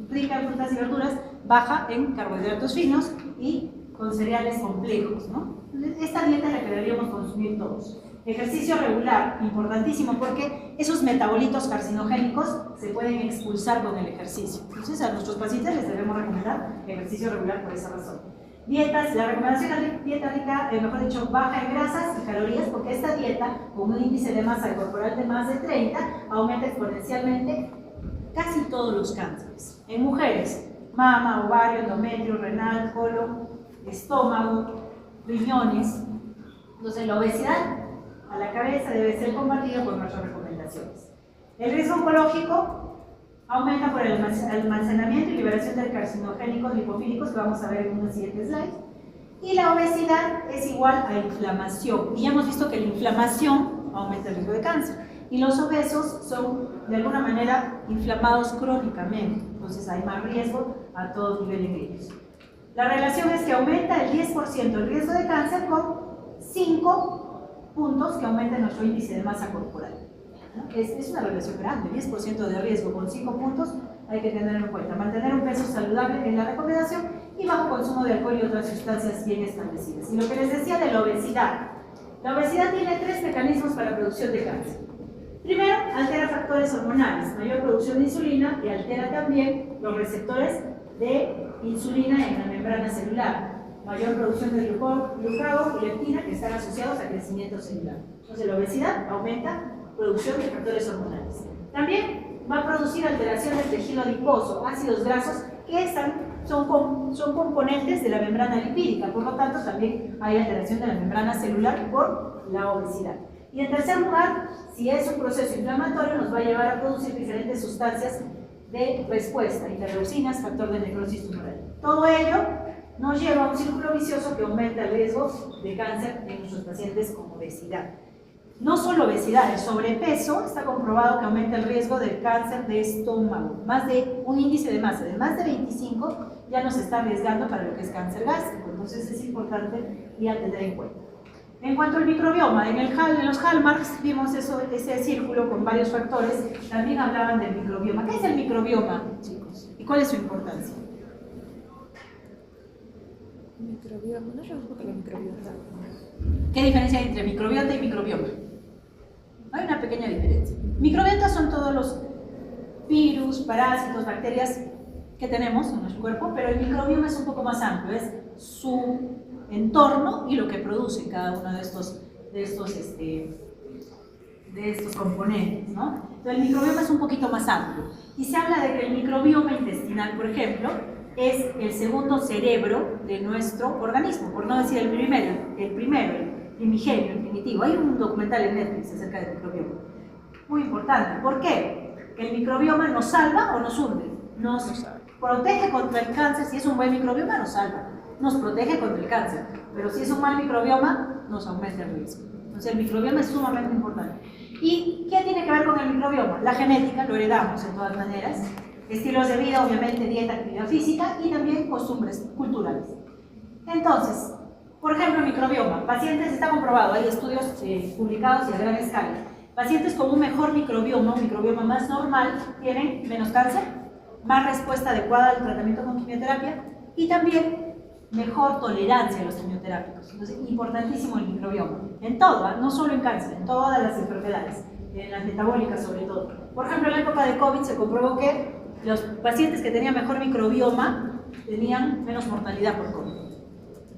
Rica en frutas y verduras, baja en carbohidratos finos y con cereales complejos, ¿no? Esta dieta es la que deberíamos consumir todos. Ejercicio regular, importantísimo, porque esos metabolitos carcinogénicos se pueden expulsar con el ejercicio. Entonces a nuestros pacientes les debemos recomendar ejercicio regular por esa razón. Dietas, la recomendación es dieta rica, mejor dicho, baja en grasas y calorías, porque esta dieta, con un índice de masa corporal de más de 30, aumenta exponencialmente casi todos los cánceres. En mujeres, mama, ovario, endometrio, renal, colon, estómago, riñones. Entonces la obesidad a la cabeza debe ser combatida por nuestras recomendaciones. El riesgo oncológico aumenta por el almacenamiento y liberación de carcinogénicos lipofílicos, que vamos a ver en un siguiente slide. Y la obesidad es igual a inflamación. Y ya hemos visto que la inflamación aumenta el riesgo de cáncer. Y los obesos son, de alguna manera, inflamados crónicamente. Entonces hay más riesgo a todo nivel en ellos. La relación es que aumenta el 10% el riesgo de cáncer con 5 puntos que aumenta nuestro índice de masa corporal. Es una relación grande, 10% de riesgo con 5 puntos, hay que tenerlo en cuenta. Mantener un peso saludable en la recomendación y bajo consumo de alcohol y otras sustancias bien establecidas. Y lo que les decía de la obesidad. La obesidad tiene 3 mecanismos para la producción de cáncer. Primero, altera factores hormonales, mayor producción de insulina, y altera también los receptores de insulina en la membrana celular. Mayor producción de glucagón y leptina, que están asociados al crecimiento celular. Entonces la obesidad aumenta producción de factores hormonales. También va a producir alteración del tejido adiposo, ácidos grasos que son componentes de la membrana lipídica, por lo tanto también hay alteración de la membrana celular por la obesidad. Y en tercer lugar, si es un proceso inflamatorio, nos va a llevar a producir diferentes sustancias de respuesta, interleucinas, factor de necrosis tumoral. Todo ello nos lleva a un círculo vicioso que aumenta el riesgo de cáncer en nuestros pacientes con obesidad. No solo obesidad, el sobrepeso está comprobado que aumenta el riesgo del cáncer de estómago. Más de un índice de masa de más de 25 ya nos está arriesgando para lo que es cáncer gástrico. Entonces es importante y a tener en cuenta. En cuanto al microbioma, en los hallmarks vimos ese círculo con varios factores. También hablaban del microbioma. ¿Qué es el microbioma, chicos? ¿Y cuál es su importancia? Microbioma, no sabemos por qué la microbiota. ¿Qué diferencia hay entre microbiota y microbioma? Hay una pequeña diferencia. Microbiota son todos los virus, parásitos, bacterias que tenemos en nuestro cuerpo, pero el microbioma es un poco más amplio, es su entorno y lo que produce cada uno de estos componentes, ¿no? Entonces el microbioma es un poquito más amplio y se habla de que el microbioma intestinal, por ejemplo, es el segundo cerebro de nuestro organismo, por no decir el primero, el primigenio, el primitivo. Hay un documental en Netflix acerca del microbioma, muy importante. ¿Por qué? ¿El microbioma nos salva o nos hunde? Nos protege contra el cáncer. Si es un buen microbioma, nos salva, nos protege contra el cáncer, pero si es un mal microbioma, nos aumenta el riesgo. Entonces el microbioma es sumamente importante. ¿Y qué tiene que ver con el microbioma? La genética, lo heredamos de todas maneras, estilos de vida, obviamente dieta, actividad física y también costumbres culturales. Entonces, por ejemplo, el microbioma, pacientes, está comprobado, hay estudios publicados y a gran escala, pacientes con un mejor microbioma, un microbioma más normal, tienen menos cáncer, más respuesta adecuada al tratamiento con quimioterapia y también mejor tolerancia a los quimioterápicos. Entonces, importantísimo el microbioma, en todo, no solo en cáncer, en todas las enfermedades, en las metabólicas sobre todo. Por ejemplo, en la época de COVID se comprobó que los pacientes que tenían mejor microbioma tenían menos mortalidad por COVID.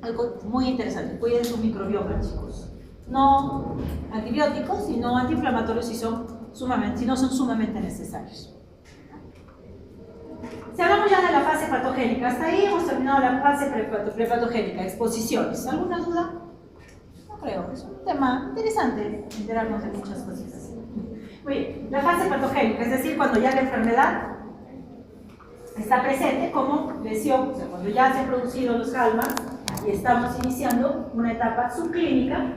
Algo muy interesante, cuiden su microbioma, chicos. No antibióticos, sino antiinflamatorios si son si no son sumamente necesarios. Si hablamos ya de la fase patogénica, hasta ahí hemos terminado la fase prepatogénica, exposiciones. ¿Alguna duda? No creo, es un tema interesante enterarnos de muchas cositas. Muy bien, la fase patogénica, es decir, cuando ya la enfermedad está presente como lesión, o sea, cuando ya se han producido los GALMAs y estamos iniciando una etapa subclínica,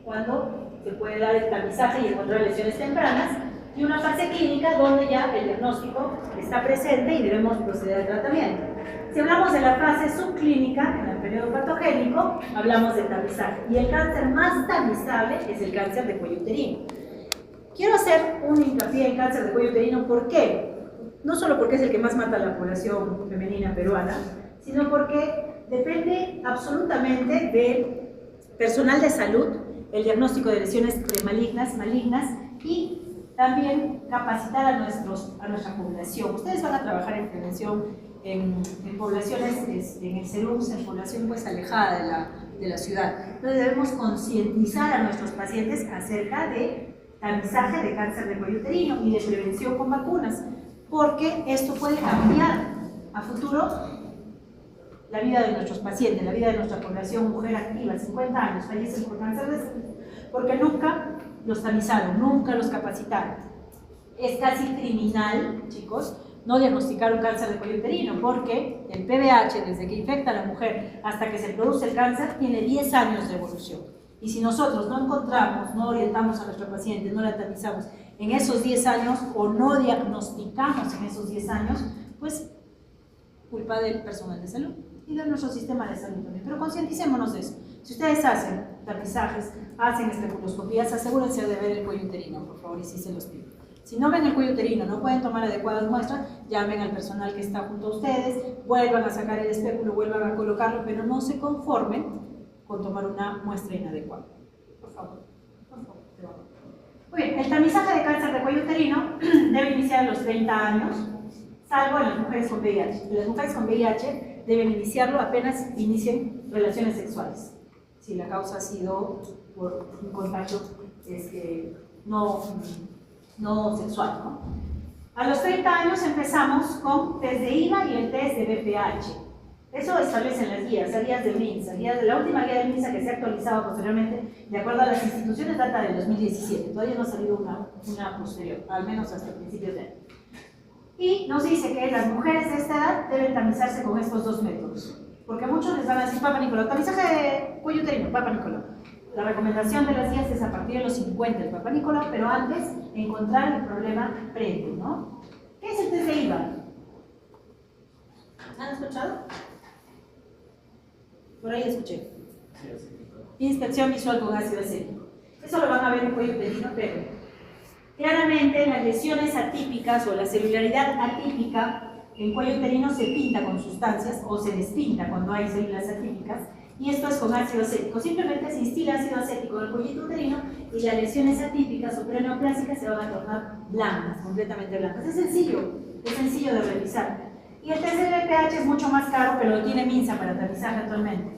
cuando se puede dar el tamizaje y encontrar lesiones tempranas, y una fase clínica donde ya el diagnóstico está presente y debemos proceder al tratamiento. Si hablamos de la fase subclínica, en el periodo patogénico, hablamos del tamizaje, y el cáncer más tamizable es el cáncer de cuello uterino. Quiero hacer un hincapié en cáncer de cuello uterino, ¿por qué? No solo porque es el que más mata a la población femenina peruana, sino porque depende absolutamente del personal de salud, el diagnóstico de lesiones premalignas, malignas, y también capacitar a nuestra población. Ustedes van a trabajar en prevención en poblaciones, en el CERUMS, en población pues alejada de la ciudad. Entonces debemos concientizar a nuestros pacientes acerca de tamizaje de cáncer de cuello uterino y de prevención con vacunas, porque esto puede cambiar a futuro la vida de nuestros pacientes, la vida de nuestra población mujer activa, 50 años, fallecen por cáncer de seno, porque nunca los tamizaron, nunca los capacitaron. Es casi criminal, chicos, no diagnosticar un cáncer de cuello uterino, porque el PBH, desde que infecta a la mujer hasta que se produce el cáncer, tiene 10 años de evolución. Y si nosotros no encontramos, no orientamos a nuestro paciente, no la tamizamos en esos 10 años o no diagnosticamos en esos 10 años, pues culpa del personal de salud y de nuestro sistema de salud también. Pero concienticémonos de eso. Si ustedes hacen tamizajes, hacen especuloscopías, asegúrense de ver el cuello uterino, por favor, y si se los pido. Si no ven el cuello uterino, no pueden tomar adecuadas muestras, llamen al personal que está junto a ustedes, vuelvan a sacar el espéculo, vuelvan a colocarlo, pero no se conformen con tomar una muestra inadecuada. Por favor, por favor. Muy bien, el tamizaje de cáncer de cuello uterino debe iniciar a los 30 años, salvo en las mujeres con VIH. Las mujeres con VIH deben iniciarlo apenas inicien relaciones sexuales, si la causa ha sido por un contacto no sexual, ¿no? A los 30 años empezamos con test de IVA y el test de BPH. Eso establecen las guías del MINSA. La última guía del MINSA que se ha actualizado posteriormente, de acuerdo a las instituciones, data del 2017. Todavía no ha salido una posterior, al menos hasta principios de año. Y nos dice que las mujeres de esta edad deben tamizarse con estos dos métodos. Porque muchos les van a decir, Papa Nicolau, tamizaje de cuello uterino, Papa Nicolau. La recomendación de las guías es a partir de los 50 el Papa Nicolau, pero antes encontrar el problema previo, ¿no? ¿Qué es el test de IVA? ¿Han escuchado? Por ahí escuché. Inspección visual con ácido acético. Eso lo van a ver en cuello uterino, pero claramente las lesiones atípicas o la celularidad atípica en cuello uterino se pinta con sustancias o se despinta cuando hay células atípicas, y esto es con ácido acético. Simplemente se instila ácido acético en el cuello uterino y las lesiones atípicas o preneoplásicas se van a tornar blancas, completamente blancas. Es sencillo de realizar. Y el test de BPH es mucho más caro, pero lo tiene MINSA para tamizaje actualmente.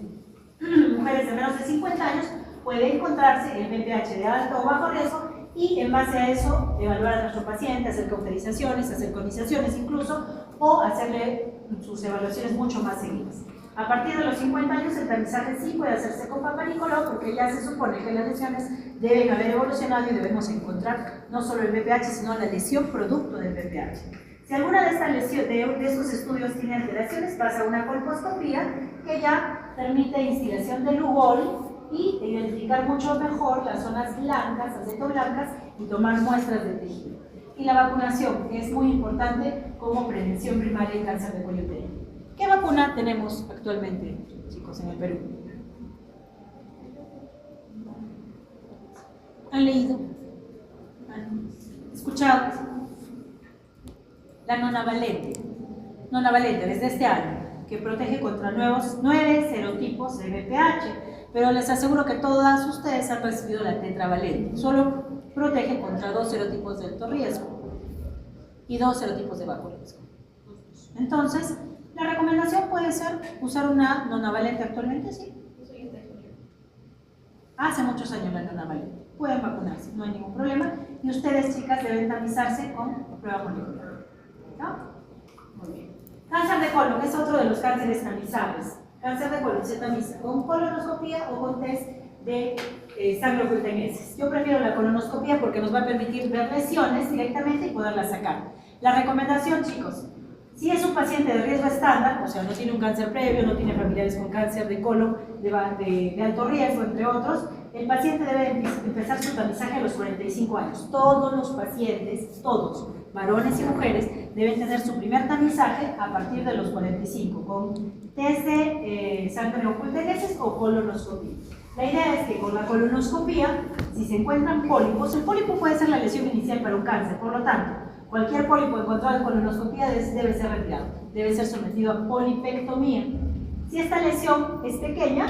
Mujeres de menos de 50 años puede encontrarse el BPH de alto o bajo riesgo y en base a eso evaluar a nuestro paciente, hacer cauterizaciones, hacer conizaciones incluso, o hacerle sus evaluaciones mucho más seguidas. A partir de los 50 años el tamizaje sí puede hacerse con Papa Nicolau, porque ya se supone que las lesiones deben haber evolucionado y debemos encontrar no solo el BPH, sino la lesión producto del BPH. Si alguna de estas lesiones, de estos estudios tiene alteraciones, pasa una colposcopía que ya permite instilación de Lugol y identificar mucho mejor las zonas blancas, acetoblancas, y tomar muestras de tejido. Y la vacunación es muy importante como prevención primaria en cáncer de cuello uterino. ¿Qué vacuna tenemos actualmente, chicos, en el Perú? ¿Han leído? ¿Han escuchado? La nonavalente. Nonavalente, desde este año, que protege contra 9 serotipos de BPH, pero les aseguro que todas ustedes han recibido la tetravalente. Solo protege contra 2 serotipos de alto riesgo y 2 serotipos de bajo riesgo. Entonces, la recomendación puede ser usar una nonavalente actualmente, sí. Hace muchos años la nonavalente. Pueden vacunarse, no hay ningún problema. Y ustedes, chicas, deben tamizarse con prueba molecular. ¿No? Muy bien. Cáncer de colon, que es otro de los cánceres tamizables. Cáncer de colon se tamiza con colonoscopía o con test de sangre oculta en heces. Yo prefiero la colonoscopía porque nos va a permitir ver lesiones directamente y poderlas sacar. La recomendación, chicos, si es un paciente de riesgo estándar, o sea, no tiene un cáncer previo, no tiene familiares con cáncer de colon de alto riesgo, entre otros, el paciente debe empezar su tamizaje a los 45 años. Todos los pacientes, todos, varones y mujeres, deben tener su primer tamizaje a partir de los 45, con test de sangre oculta en heces o colonoscopía. La idea es que con la colonoscopía, si se encuentran pólipos, el pólipo puede ser la lesión inicial para un cáncer, por lo tanto, cualquier pólipo encontrado en colonoscopía debe ser retirado, debe ser sometido a polipectomía. Si esta lesión es pequeña,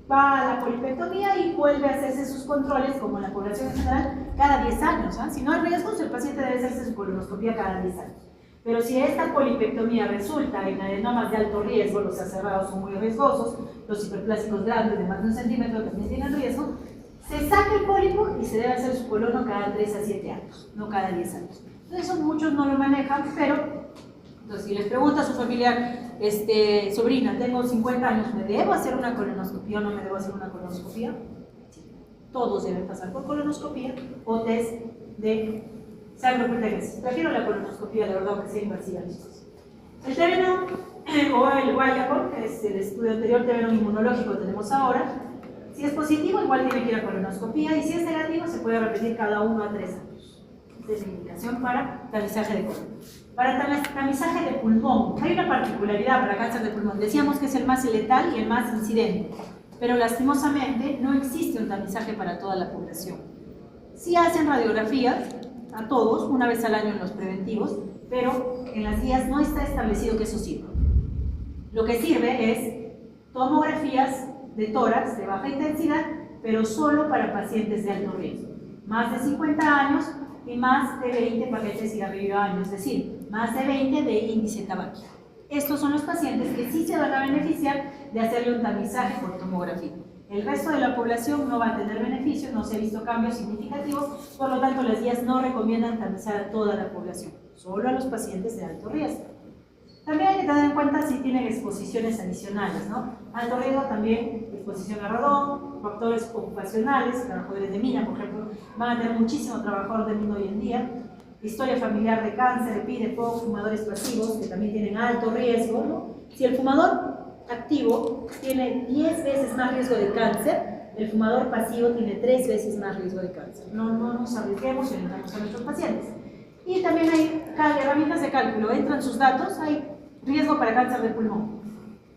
va a la polipectomía y vuelve a hacerse sus controles, como en la población en general, cada 10 años. Si no hay riesgos, el paciente debe hacerse su colonoscopía cada 10 años. Pero si esta polipectomía resulta en adenomas de alto riesgo, los acerrados son muy riesgosos, los hiperplásicos grandes de más de 1 centímetro también tienen riesgo, se saca el pólipo y se debe hacer su colono cada 3 a 7 años, no cada 10 años. Entonces, eso muchos no lo manejan, pero entonces, si les pregunta a su familiar, sobrina, tengo 50 años, ¿me debo hacer una colonoscopía o no me debo hacer una colonoscopía? Sí. Todos deben pasar por colonoscopía o test de sangre oculta en heces. Prefiero la colonoscopía, la verdad, que sea invasiva, chicos. El término o el guayacol, que es el estudio anterior, término inmunológico que tenemos ahora. Si es positivo, igual tiene que ir a colonoscopía, y si es negativo, se puede repetir cada 1 a 3 años. Esta es la indicación para tamizaje de colon. Para tamizaje de pulmón, hay una particularidad para cáncer de pulmón. Decíamos que es el más letal y el más incidente, pero lastimosamente no existe un tamizaje para toda la población. Sí hacen radiografías a todos, una vez al año en los preventivos, pero en las guías no está establecido que eso sirva. Lo que sirve es tomografías de tórax de baja intensidad, pero solo para pacientes de alto riesgo, más de 50 años y más de 20 paquetes de cigarrillo al año, es decir, más de 20 de índice tabáquico. Estos son los pacientes que sí se van a beneficiar de hacerle un tamizaje por tomografía. El resto de la población no va a tener beneficio, no se ha visto cambios significativos, por lo tanto las guías no recomiendan tamizar a toda la población, solo a los pacientes de alto riesgo. También hay que tener en cuenta si tienen exposiciones adicionales, ¿no? Alto riesgo también, exposición a radón, factores ocupacionales, trabajadores de mina, por ejemplo, van a tener muchísimo trabajador de mina hoy en día. Historia familiar de cáncer, EPI-DPOC, fumadores pasivos, que también tienen alto riesgo, ¿no? Si el fumador activo tiene 10 veces más riesgo de cáncer, el fumador pasivo tiene 3 veces más riesgo de cáncer. No nos arriesguemos y ayudamos a nuestros pacientes. Y también hay herramientas de cálculo, entran sus datos, hay riesgo para cáncer de pulmón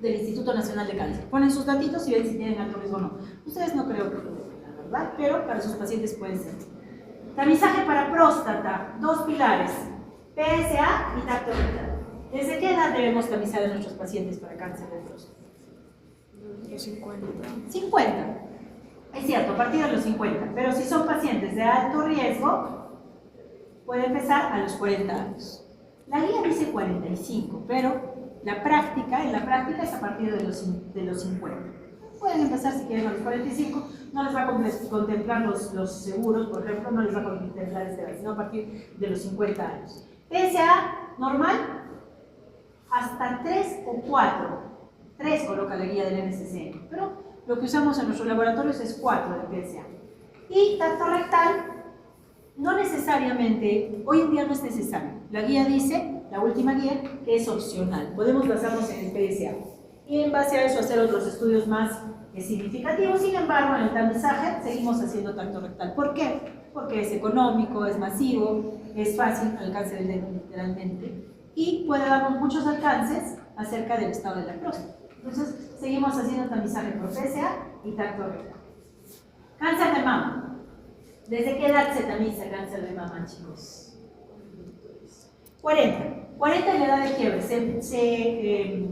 del Instituto Nacional de Cáncer. Ponen sus datitos y ven si tienen alto riesgo o no. Ustedes no creo que lo tengan, la verdad, pero para sus pacientes pueden ser. Tamizaje para próstata, 2 pilares, PSA y tacto rectal. ¿Desde qué edad debemos tamizar a nuestros pacientes para cáncer de próstata? Los 50. 50. Es cierto, a partir de los 50. Pero si son pacientes de alto riesgo, puede empezar a los 40 años. La guía dice 45, pero en la práctica es a partir de los 50. Pueden empezar si quieren a los 45, no les va a contemplar los seguros, por ejemplo, no les va a contemplar sino a partir de los 50 años. PSA normal, hasta 3 o 4. 3 coloca la guía del NCCN, pero lo que usamos en nuestros laboratorios es 4 de PSA. Y tacto rectal, no necesariamente, hoy en día no es necesario. La guía dice, la última guía, que es opcional. Podemos basarnos en el PSA. Y en base a eso hacer otros estudios más significativos. Sin embargo, en el tamizaje seguimos haciendo tacto rectal. ¿Por qué? Porque es económico, es masivo, es fácil, alcance del dedo literalmente. Y puede darnos muchos alcances acerca del estado de la próstata. Entonces, seguimos haciendo tamizaje por PSA y tacto rectal. Cáncer de mama. ¿Desde qué edad se tamiza cáncer de mama, chicos? 40. 40 es la edad de quiebre. Se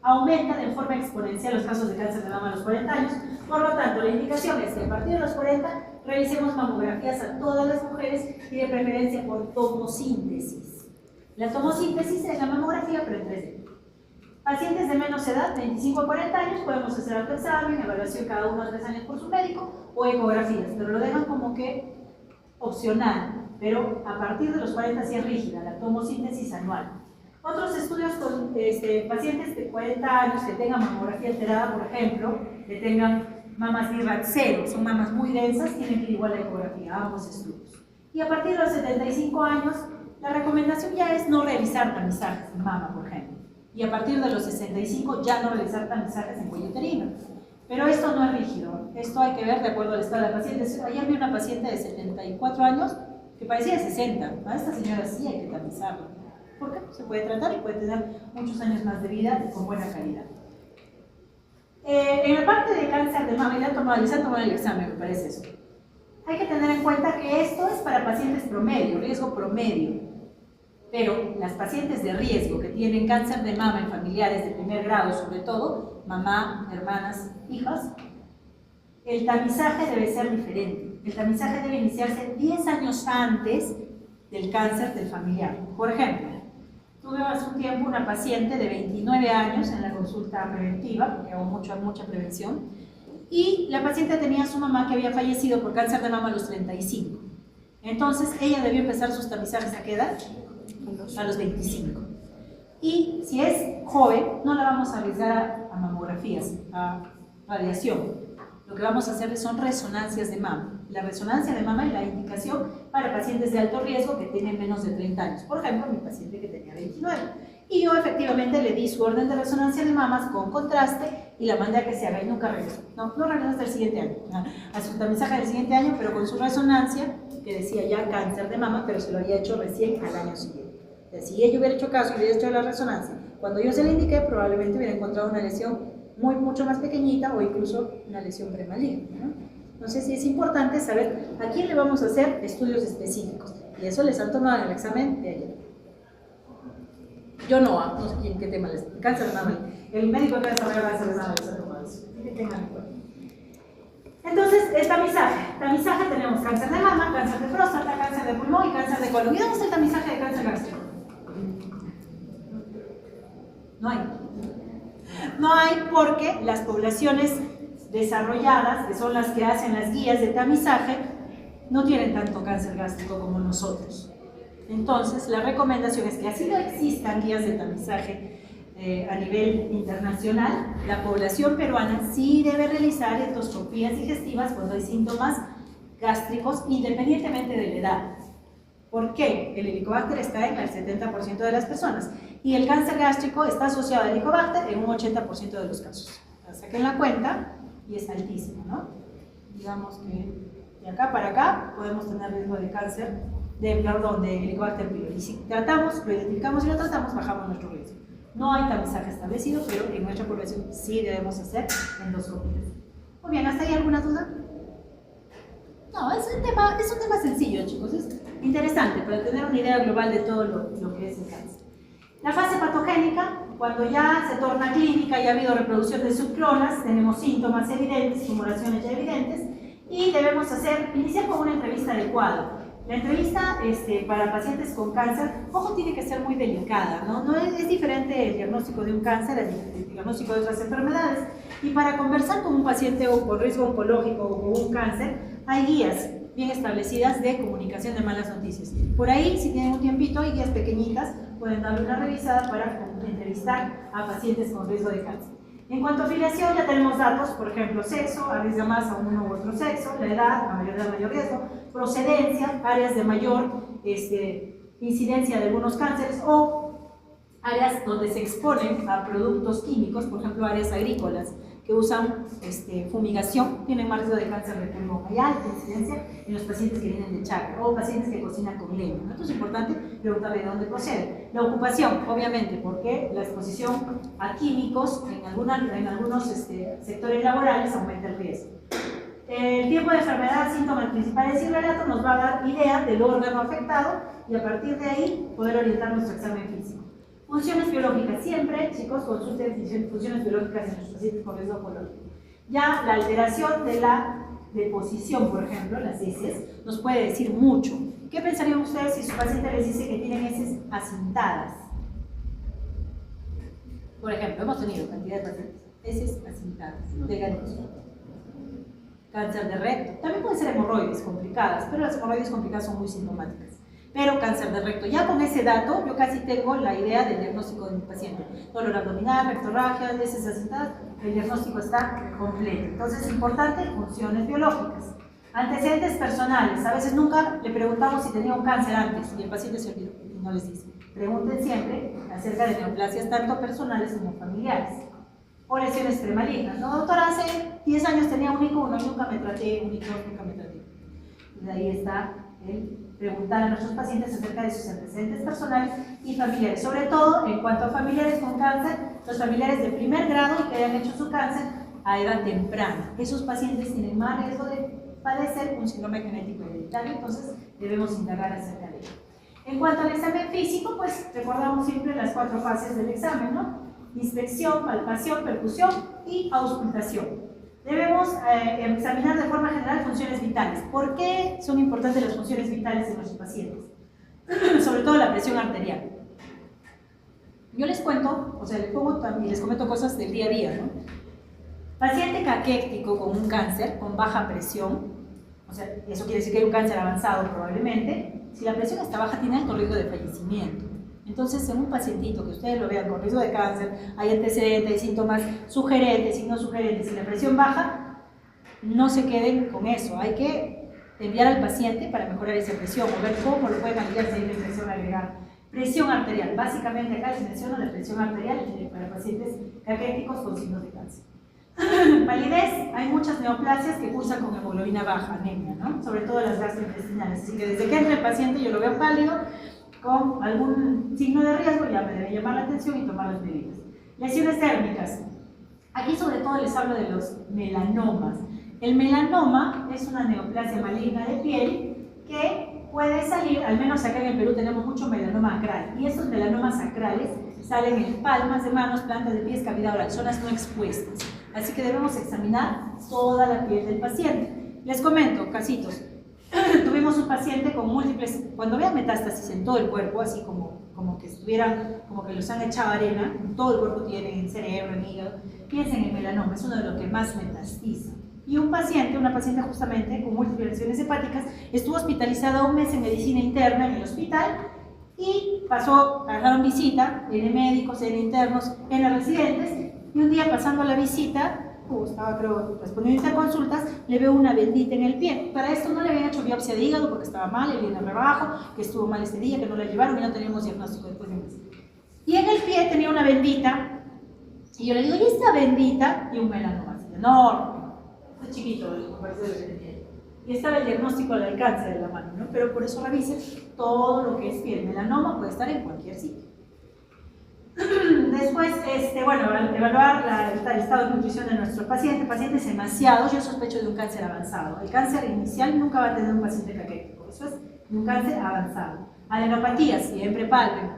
aumenta de forma exponencial los casos de cáncer de mama a los 40 años. Por lo tanto, la indicación es que a partir de los 40 revisemos mamografías a todas las mujeres y de preferencia por tomosíntesis. La tomosíntesis es la mamografía, pero en 3D. Pacientes de menos edad, 25 a 40 años, podemos hacer autoexamen, evaluación cada 1 a 3 años por su médico o ecografías, pero lo dejan como que opcional, pero a partir de los 40 sí es rígida, la tomosíntesis anual. Otros estudios con pacientes de 40 años que tengan mamografía alterada, por ejemplo, que tengan mamas BIRAT 0, son mamas muy densas, tienen que ir igual a ecografía, ambos estudios. Y a partir de los 75 años, la recomendación ya es no realizar tamizajes en mama, por ejemplo. Y a partir de los 65 ya no realizar tamizajes en cuello uterino. Pero esto no es rígido, esto hay que ver de acuerdo al estado de la paciente. Ayer vi una paciente de 74 años que parecía de 60. A esta señora sí hay que tamizarla. ¿Por qué? Se puede tratar y puede tener muchos años más de vida y con buena calidad. En la parte de cáncer de mama, les han tomado el examen, me parece eso. Hay que tener en cuenta que esto es para pacientes promedio, riesgo promedio. Pero las pacientes de riesgo que tienen cáncer de mama en familiares de primer grado, sobre todo, mamá, hermanas, hijas, el tamizaje debe ser diferente. El tamizaje debe iniciarse 10 años antes del cáncer del familiar. Por ejemplo, tuve hace un tiempo una paciente de 29 años en la consulta preventiva, porque hago mucha prevención, y la paciente tenía a su mamá que había fallecido por cáncer de mama a los 35. Entonces, ella debió empezar sus tamizajes ¿a qué edad? A los 25. Y si es joven, no la vamos a arriesgar a mamografías, a radiación. Lo que vamos a hacer son resonancias de mama. La resonancia de mama es la indicación para pacientes de alto riesgo que tienen menos de 30 años. Por ejemplo, mi paciente que tenía 29. Y yo efectivamente le di su orden de resonancia de mamas con contraste y la mandé a que se haga y nunca regresó. No regresó hasta el siguiente año. A su tamizaje del siguiente año, pero con su resonancia, que decía ya cáncer de mama, pero se lo había hecho recién al año siguiente. Si ella hubiera hecho caso y hubiera hecho la resonancia, cuando yo se le indiqué, probablemente hubiera encontrado una lesión mucho más pequeñita o incluso una lesión premaligna, ¿no? Entonces sí es importante saber a quién le vamos a hacer estudios específicos. Y eso les han tomado en el examen de ayer. Yo no sé quién, qué tema les... Cáncer de mama. El médico que desarrolla cáncer de mama les ha tomado eso. Que tengan en cuenta. Entonces, el tamizaje. Tamizaje tenemos cáncer de mama, cáncer de próstata, cáncer de pulmón y cáncer de colon. ¿Y dónde está el tamizaje de cáncer gástrico? No hay. No hay porque las poblaciones desarrolladas, que son las que hacen las guías de tamizaje, no tienen tanto cáncer gástrico como nosotros. Entonces, la recomendación es que así no existan guías de tamizaje a nivel internacional, la población peruana sí debe realizar endoscopías digestivas cuando hay síntomas gástricos, independientemente de la edad. ¿Por qué? El Helicobacter está en el 70% de las personas y el cáncer gástrico está asociado al Helicobacter en un 80% de los casos. Saquen la cuenta y es altísimo, ¿no? Digamos que de acá para acá podemos tener riesgo de cáncer, de Helicobacter pylori. Y si tratamos, lo identificamos y lo tratamos, bajamos nuestro riesgo. No hay tamizaje establecido, pero en nuestra población sí debemos hacer endoscopías. Muy bien, ¿hasta ahí alguna duda? No, es un tema sencillo, chicos, es interesante para tener una idea global de todo lo que es el cáncer. La fase patogénica, cuando ya se torna clínica y ha habido reproducción de subclonas, tenemos síntomas evidentes, tumoraciones ya evidentes, y debemos iniciar con una entrevista adecuada. La entrevista para pacientes con cáncer, ojo, tiene que ser muy delicada, ¿no? Es diferente el diagnóstico de un cáncer al diagnóstico de otras enfermedades. Y para conversar con un paciente con riesgo oncológico o con un cáncer, hay guías bien establecidas de comunicación de malas noticias. Por ahí, si tienen un tiempito, hay guías pequeñitas, pueden darle una revisada para entrevistar a pacientes con riesgo de cáncer. En cuanto a filiación, ya tenemos datos, por ejemplo, sexo, arriesga más a uno u otro sexo, la edad, a mayor edad, mayor riesgo, procedencia, áreas de mayor incidencia de algunos cánceres o áreas donde se exponen a productos químicos, por ejemplo, áreas agrícolas que usan fumigación, tienen más riesgo de cáncer de pulmón. Hay alta incidencia en los pacientes que vienen de chacra o pacientes que cocinan con leña. Esto es importante preguntarle de dónde procede. La ocupación, obviamente, porque la exposición a químicos en algunos sectores laborales aumenta el riesgo. El tiempo de enfermedad, síntomas principales y relatos nos va a dar idea del órgano afectado y a partir de ahí poder orientar nuestro examen físico. Funciones biológicas, siempre, chicos, consulten funciones biológicas en los pacientes con riesgo oncológico. Ya la alteración de la deposición, por ejemplo, las heces, nos puede decir mucho. ¿Qué pensarían ustedes si su paciente les dice que tienen heces acintadas? Por ejemplo, hemos tenido cantidad de pacientes, heces acintadas, delgaditos. cáncer de recto. También pueden ser hemorroides complicadas, pero las hemorroides complicadas son muy sintomáticas. Pero cáncer de recto, ya con ese dato, yo casi tengo la idea del diagnóstico de mi paciente. Dolor abdominal, rectorragia, heces asentadas, el diagnóstico está completo. Entonces, importante, funciones biológicas. Antecedentes personales, a veces nunca le preguntamos si tenía un cáncer antes y el paciente se olvidó y no les dice. Pregunten siempre acerca de neoplasias tanto personales como familiares. O lesiones premalignas. No, doctora, hace 10 años tenía un ICO, nunca me traté, nunca me traté. Y de ahí está el preguntar a nuestros pacientes acerca de sus antecedentes personales y familiares. Sobre todo, en cuanto a familiares con cáncer, los familiares de primer grado y que hayan hecho su cáncer a edad temprana. Esos pacientes tienen más riesgo de padecer un síndrome genético hereditario, entonces debemos indagar acerca de ello. En cuanto al examen físico, pues recordamos siempre las 4 fases del examen, ¿no? Inspección, palpación, percusión y auscultación. Debemos examinar de forma general funciones vitales. ¿Por qué son importantes las funciones vitales en nuestros pacientes? Sobre todo la presión arterial. Yo les cuento, o sea, les pongo y les comento cosas del día a día, ¿no? Paciente caquéctico con un cáncer, con baja presión, o sea, eso quiere decir que hay un cáncer avanzado probablemente. Si la presión está baja, tiene alto riesgo de fallecimiento. Entonces, en un pacientito que ustedes lo vean con riesgo de cáncer, hay antecedentes, hay síntomas sugerentes y no sugerentes, y la presión baja, no se queden con eso. Hay que enviar al paciente para mejorar esa presión o ver cómo lo pueden aliviar si hay una presión agregada. Presión arterial, básicamente acá les menciono la presión arterial para pacientes caquéticos con signos de cáncer. Palidez, hay muchas neoplasias que cursan con hemoglobina baja, anemia, ¿no? Sobre todo las gastrointestinales. Así que desde que entra el paciente yo lo veo pálido, con algún signo de riesgo, ya me debe llamar la atención y tomar las medidas. Lesiones térmicas. Aquí sobre todo les hablo de los melanomas. El melanoma es una neoplasia maligna de piel que puede salir, al menos acá en el Perú tenemos mucho melanoma acral, y estos melanomas acrales salen en palmas de manos, plantas de pies, cavidad oral, zonas no expuestas. Así que debemos examinar toda la piel del paciente. Les comento, casitos. Tuvimos un paciente con múltiples, cuando vean metástasis en todo el cuerpo, así como que estuvieran, como que los han echado arena, en todo el cuerpo tienen, en cerebro, en hígado, piensen en melanoma, es uno de los que más metastiza. Y una paciente justamente con múltiples lesiones hepáticas, estuvo hospitalizada 1 mes en medicina interna en el hospital y agarraron visita, N médicos, N internos, N residentes, y un día pasando la visita, estaba creo respondiendo a consultas, le veo una bendita en el pie. Para esto no le habían hecho biopsia de hígado porque estaba mal, el INR bajo, que estuvo mal este día, que no la llevaron y no teníamos diagnóstico después de un mes. Y en el pie tenía una bendita, y yo le digo, ¿y esta bendita? Y un melanoma así enorme, muy chiquito, me parece lo que tenía. Y estaba el diagnóstico del cáncer de la mano, ¿no? Pero por eso revisen todo lo que es piel. Melanoma puede estar en cualquier sitio. Después, bueno, evaluar el estado de nutrición de nuestro paciente. Pacientes emaciados, yo sospecho de un cáncer avanzado. El cáncer inicial nunca va a tener un paciente caquético, eso es un cáncer avanzado. Adenopatías, siempre palpen,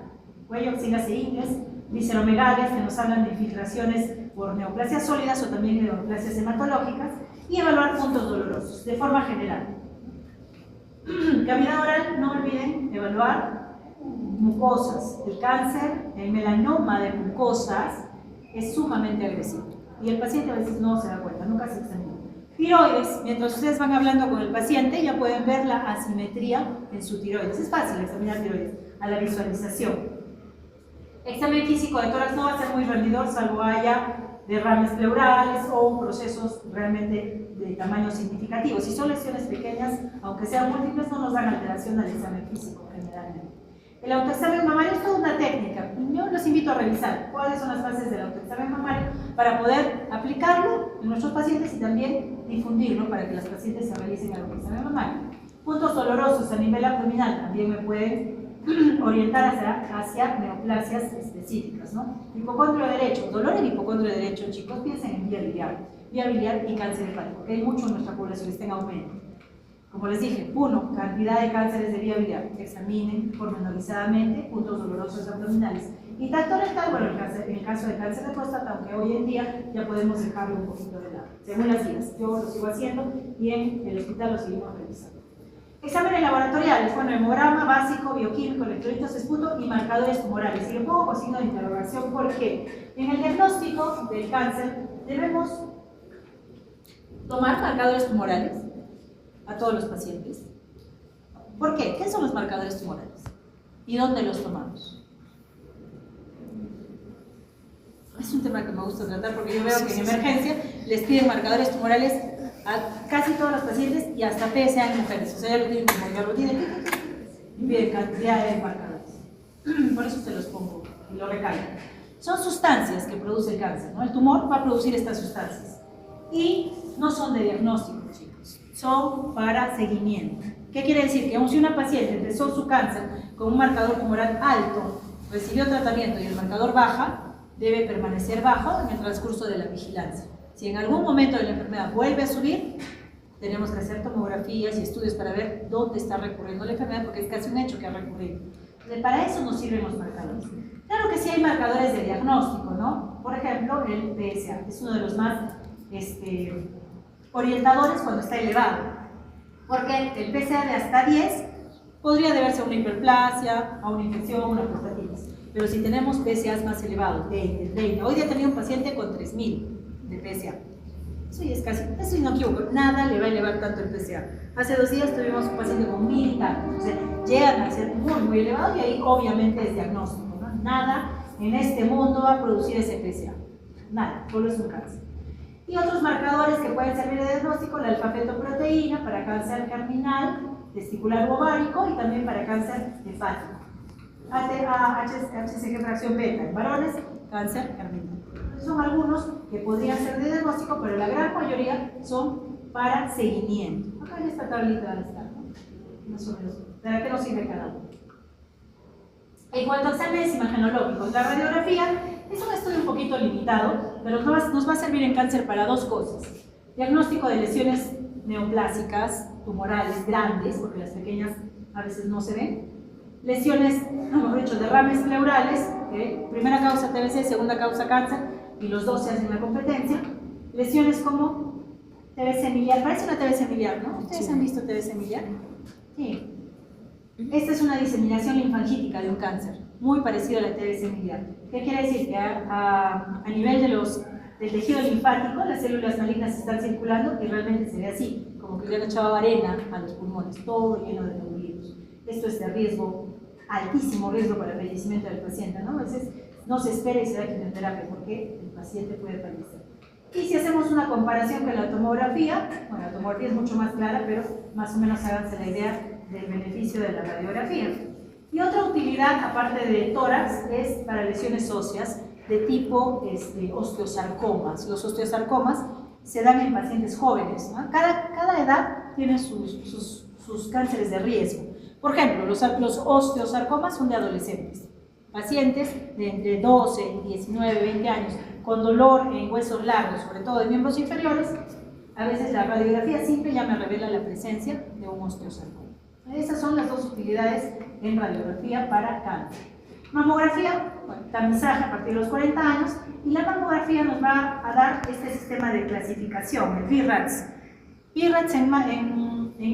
cuello, axilas e ingles, visceromegalias, que nos hablan de infiltraciones por neoplasias sólidas o también neoplasias hematológicas, y evaluar puntos dolorosos, de forma general. Cavidad oral, no olviden evaluar mucosas. El cáncer, el melanoma de mucosas es sumamente agresivo y el paciente a veces no se da cuenta, nunca se examina. Tiroides, mientras ustedes van hablando con el paciente ya pueden ver la asimetría en su tiroides. Es fácil examinar tiroides a la visualización. Examen físico de tórax no va a ser muy rendidor salvo haya derrames pleurales o procesos realmente de tamaño significativo. Si son lesiones pequeñas, aunque sean múltiples, no nos dan alteración al examen físico generalmente. El autoexamen mamario es toda una técnica. Yo los invito a revisar cuáles son las fases del autoexamen mamario para poder aplicarlo en nuestros pacientes y también difundirlo para que los pacientes se realicen el autoexamen mamario. Puntos dolorosos a nivel abdominal también me pueden orientar hacia neoplasias específicas, ¿no? Hipocondrio derecho, dolor en hipocondrio derecho, chicos, piensen en vía biliar y cáncer hepático, que hay mucho en nuestra población, está en aumento. Como les dije, 1, cantidad de cánceres de vía biliar, examinen pormenorizadamente puntos dolorosos abdominales. Y tanto rectal, bueno, en el caso de cáncer de próstata, aunque hoy en día ya podemos dejarlo un poquito de lado, según las guías. Yo lo sigo haciendo y en el hospital lo seguimos realizando. Exámenes laboratoriales, bueno, hemograma básico, bioquímico, electrolitos, esputo y marcadores tumorales. Y lo pongo con signo de interrogación porque en el diagnóstico del cáncer debemos tomar marcadores tumorales a todos los pacientes. ¿Por qué? ¿Qué son los marcadores tumorales? ¿Y dónde los tomamos? Es un tema que me gusta tratar porque yo veo que en emergencia les piden marcadores tumorales a casi todos los pacientes y hasta PSA en mujeres. O sea, ya lo tienen como ya lo tienen y piden cantidad de marcadores. Por eso se los pongo y lo recalco. Son sustancias que produce el cáncer, ¿no? El tumor va a producir estas sustancias y no son de diagnóstico, chicos, son para seguimiento. ¿Qué quiere decir? Que aun si una paciente empezó su cáncer con un marcador tumoral alto, recibió tratamiento y el marcador baja, debe permanecer bajo en el transcurso de la vigilancia. Si en algún momento de la enfermedad vuelve a subir, tenemos que hacer tomografías y estudios para ver dónde está recurriendo la enfermedad, porque es casi un hecho que ha recurrido. Entonces, para eso nos sirven los marcadores. Claro que sí hay marcadores de diagnóstico, ¿no? Por ejemplo, el PSA es uno de los más orientadores cuando está elevado, porque el PSA de hasta 10 podría deberse a una hiperplasia, a una infección, a una prostatitis. Pero si tenemos PSAs más elevados, 20, 30, hoy día tenía un paciente con 3000 de PSA. Eso ya es casi, eso no equivoco, nada le va a elevar tanto el PSA. Hace 2 días tuvimos un paciente con 1000 y tantos, o sea, llegan a ser muy, muy elevados y ahí obviamente es diagnóstico, ¿no? Nada en este mundo va a producir ese PSA, nada, solo es un cáncer. Y otros marcadores que pueden servir de diagnóstico, la alfa-fetoproteína para cáncer germinal, testicular o ovárico y también para cáncer hepático. HCG fracción beta en varones, cáncer germinal. Son algunos que podrían ser de diagnóstico, pero la gran mayoría son para seguimiento. Acá en esta tablita está, ¿no? Más o menos. ¿Para qué nos sirve cada uno? En cuanto a exámenes imagenológicos, la radiografía es un estudio un poquito limitado, pero nos va a servir en cáncer para 2 cosas. Diagnóstico de lesiones neoplásicas, tumorales, grandes, porque las pequeñas a veces no se ven. Lesiones, mejor dicho, derrames pleurales, primera causa TBC, segunda causa cáncer, y los dos se hacen la competencia. Lesiones como TBC miliar, parece una TBC miliar, ¿no? ¿Ustedes han visto TBC miliar? Sí. Esta es una diseminación linfangítica de un cáncer, muy parecido a la TBC miliar. ¿Qué quiere decir? Que a nivel del tejido linfático, las células malignas están circulando y realmente se ve así, como que le han echado arena a los pulmones, todo lleno de nódulos. Esto es de riesgo, altísimo riesgo para el fallecimiento del paciente, ¿no? A veces no se espera y se da quimioterapia porque el paciente puede fallecer. Y si hacemos una comparación con la tomografía, bueno, la tomografía es mucho más clara, pero más o menos háganse la idea del beneficio de la radiografía. Y otra utilidad, aparte de tórax, es para lesiones óseas de tipo osteosarcomas. Los osteosarcomas se dan en pacientes jóvenes, ¿no? Cada edad tiene sus cánceres de riesgo. Por ejemplo, los osteosarcomas son de adolescentes, pacientes de entre 12, 19, 20 años, con dolor en huesos largos, sobre todo de miembros inferiores. A veces la radiografía simple ya me revela la presencia de un osteosarcoma. Esas son las 2 utilidades en radiografía para cáncer. Mamografía, bueno, tamizaje a partir de los 40 años, y la mamografía nos va a dar este sistema de clasificación, el PIRATS. PIRATS en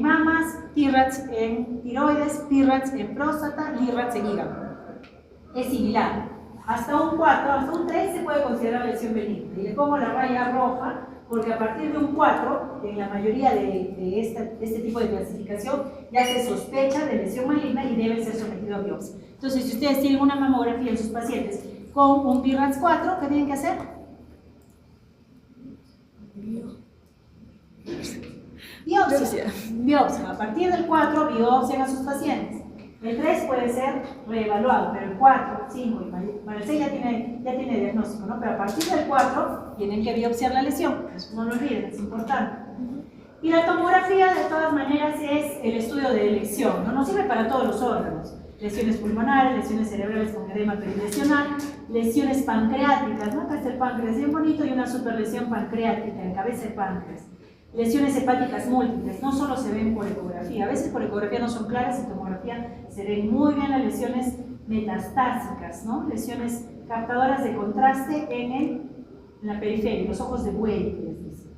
mamas, PIRATS en tiroides, PIRATS en próstata y PIRATS en hígado. Es similar. Hasta un 4, hasta un 3 se puede considerar lesión benigna. Y le pongo la raya roja porque a partir de un 4, en la mayoría de este tipo de clasificación, ya se sospecha de lesión maligna y debe ser sometido a biopsia. Entonces, si ustedes tienen una mamografía en sus pacientes con un PIRATS 4, ¿qué tienen que hacer? Biopsia. Biopsia. A partir del 4, biopsian a sus pacientes. El 3 puede ser reevaluado, pero el 4, 5 y para el 6 ya tiene diagnóstico, ¿no? Pero a partir del 4 tienen que biopsiar la lesión, eso no lo olviden, es importante. Y la tomografía, de todas maneras, es el estudio de elección, ¿no? Nos sirve para todos los órganos. Lesiones pulmonares, lesiones cerebrales con edema perilesional, lesiones pancreáticas, ¿no? Acá está el páncreas bien bonito y una superlesión pancreática en cabeza del páncreas. Lesiones hepáticas múltiples, no solo se ven por ecografía, a veces por ecografía no son claras, en tomografía se ven muy bien las lesiones metastásicas, ¿no? Lesiones captadoras de contraste en la periferia, los ojos de buey, que les dice.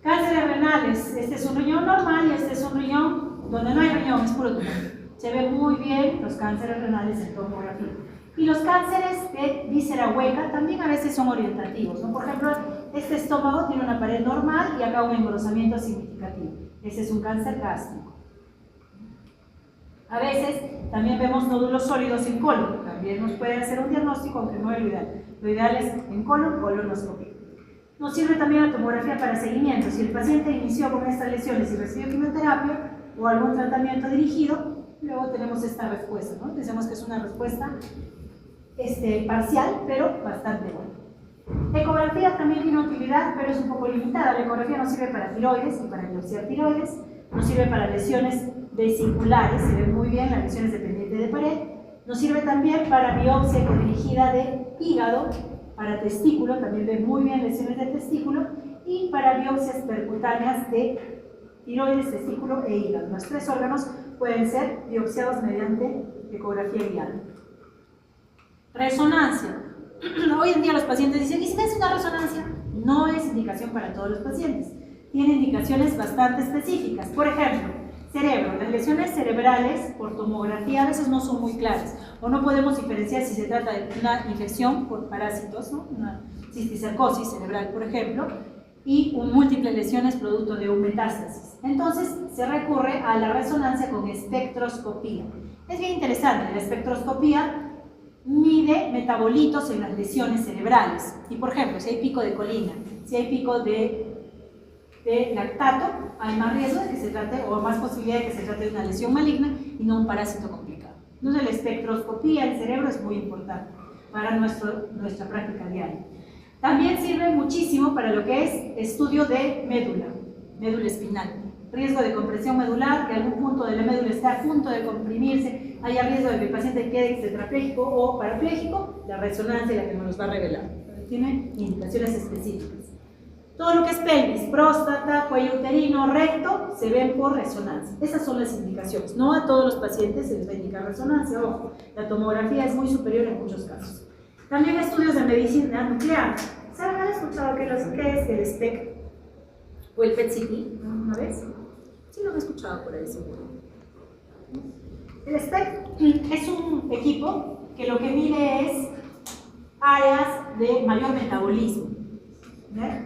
Cánceres renales, este es un riñón normal y este es un riñón donde no hay riñón, es puro tumor. Se ven muy bien los cánceres renales en tomografía. Y los cánceres de víscera hueca también a veces son orientativos, ¿no? Por ejemplo, este estómago tiene una pared normal y acá un engrosamiento significativo. Ese es un cáncer gástrico. A veces también vemos nódulos sólidos en colon. También nos puede hacer un diagnóstico, aunque no es lo ideal. Lo ideal es en colon, colonoscopia. Nos sirve también la tomografía para seguimiento. Si el paciente inició con estas lesiones y recibió quimioterapia o algún tratamiento dirigido, luego tenemos esta respuesta, ¿no? Pensamos que es una respuesta parcial, pero bastante buena. Ecografía también tiene utilidad, pero es un poco limitada. La ecografía nos sirve para tiroides y para biopsiar tiroides, nos sirve para lesiones vesiculares, se ven muy bien las lesiones dependientes de pared, nos sirve también para biopsia dirigida de hígado, para testículo, también ven muy bien lesiones de testículo, y para biopsias percutáneas de tiroides, testículo e hígado. Los tres órganos pueden ser biopsiados mediante ecografía guiada. Resonancia. Hoy en día los pacientes dicen, ¿y si me hace una resonancia? No es indicación para todos los pacientes. Tiene indicaciones bastante específicas. Por ejemplo, cerebro. Las lesiones cerebrales por tomografía a veces no son muy claras o no podemos diferenciar si se trata de una infección por parásitos, ¿no? Una cisticercosis cerebral, por ejemplo, y múltiples lesiones producto de un metástasis. Entonces se recurre a la resonancia con espectroscopía. Es bien interesante, la espectroscopía mide metabolitos en las lesiones cerebrales. Y por ejemplo, si hay pico de colina, si hay pico de lactato, hay más riesgo de que se trate, o más posibilidad de que se trate de una lesión maligna y no un parásito complicado. Entonces la espectroscopía del cerebro es muy importante para nuestra práctica diaria. También sirve muchísimo para lo que es estudio de médula espinal. Riesgo de compresión medular, que algún punto de la médula está a punto de comprimirse, haya riesgo de que el paciente quede tetrapléjico o parapléjico, la resonancia es la que nos los va a revelar. Tiene indicaciones específicas. Todo lo que es pelvis, próstata, cuello uterino, recto, se ven por resonancia. Esas son las indicaciones. No a todos los pacientes se les va a indicar resonancia, ojo, la tomografía es muy superior en muchos casos. También estudios de medicina nuclear. ¿Saben? ¿Han escuchado qué es el SPECT o el PET-CT una vez? Sí, lo han escuchado por ahí seguro. El SPECT es un equipo que lo que mide es áreas de mayor metabolismo.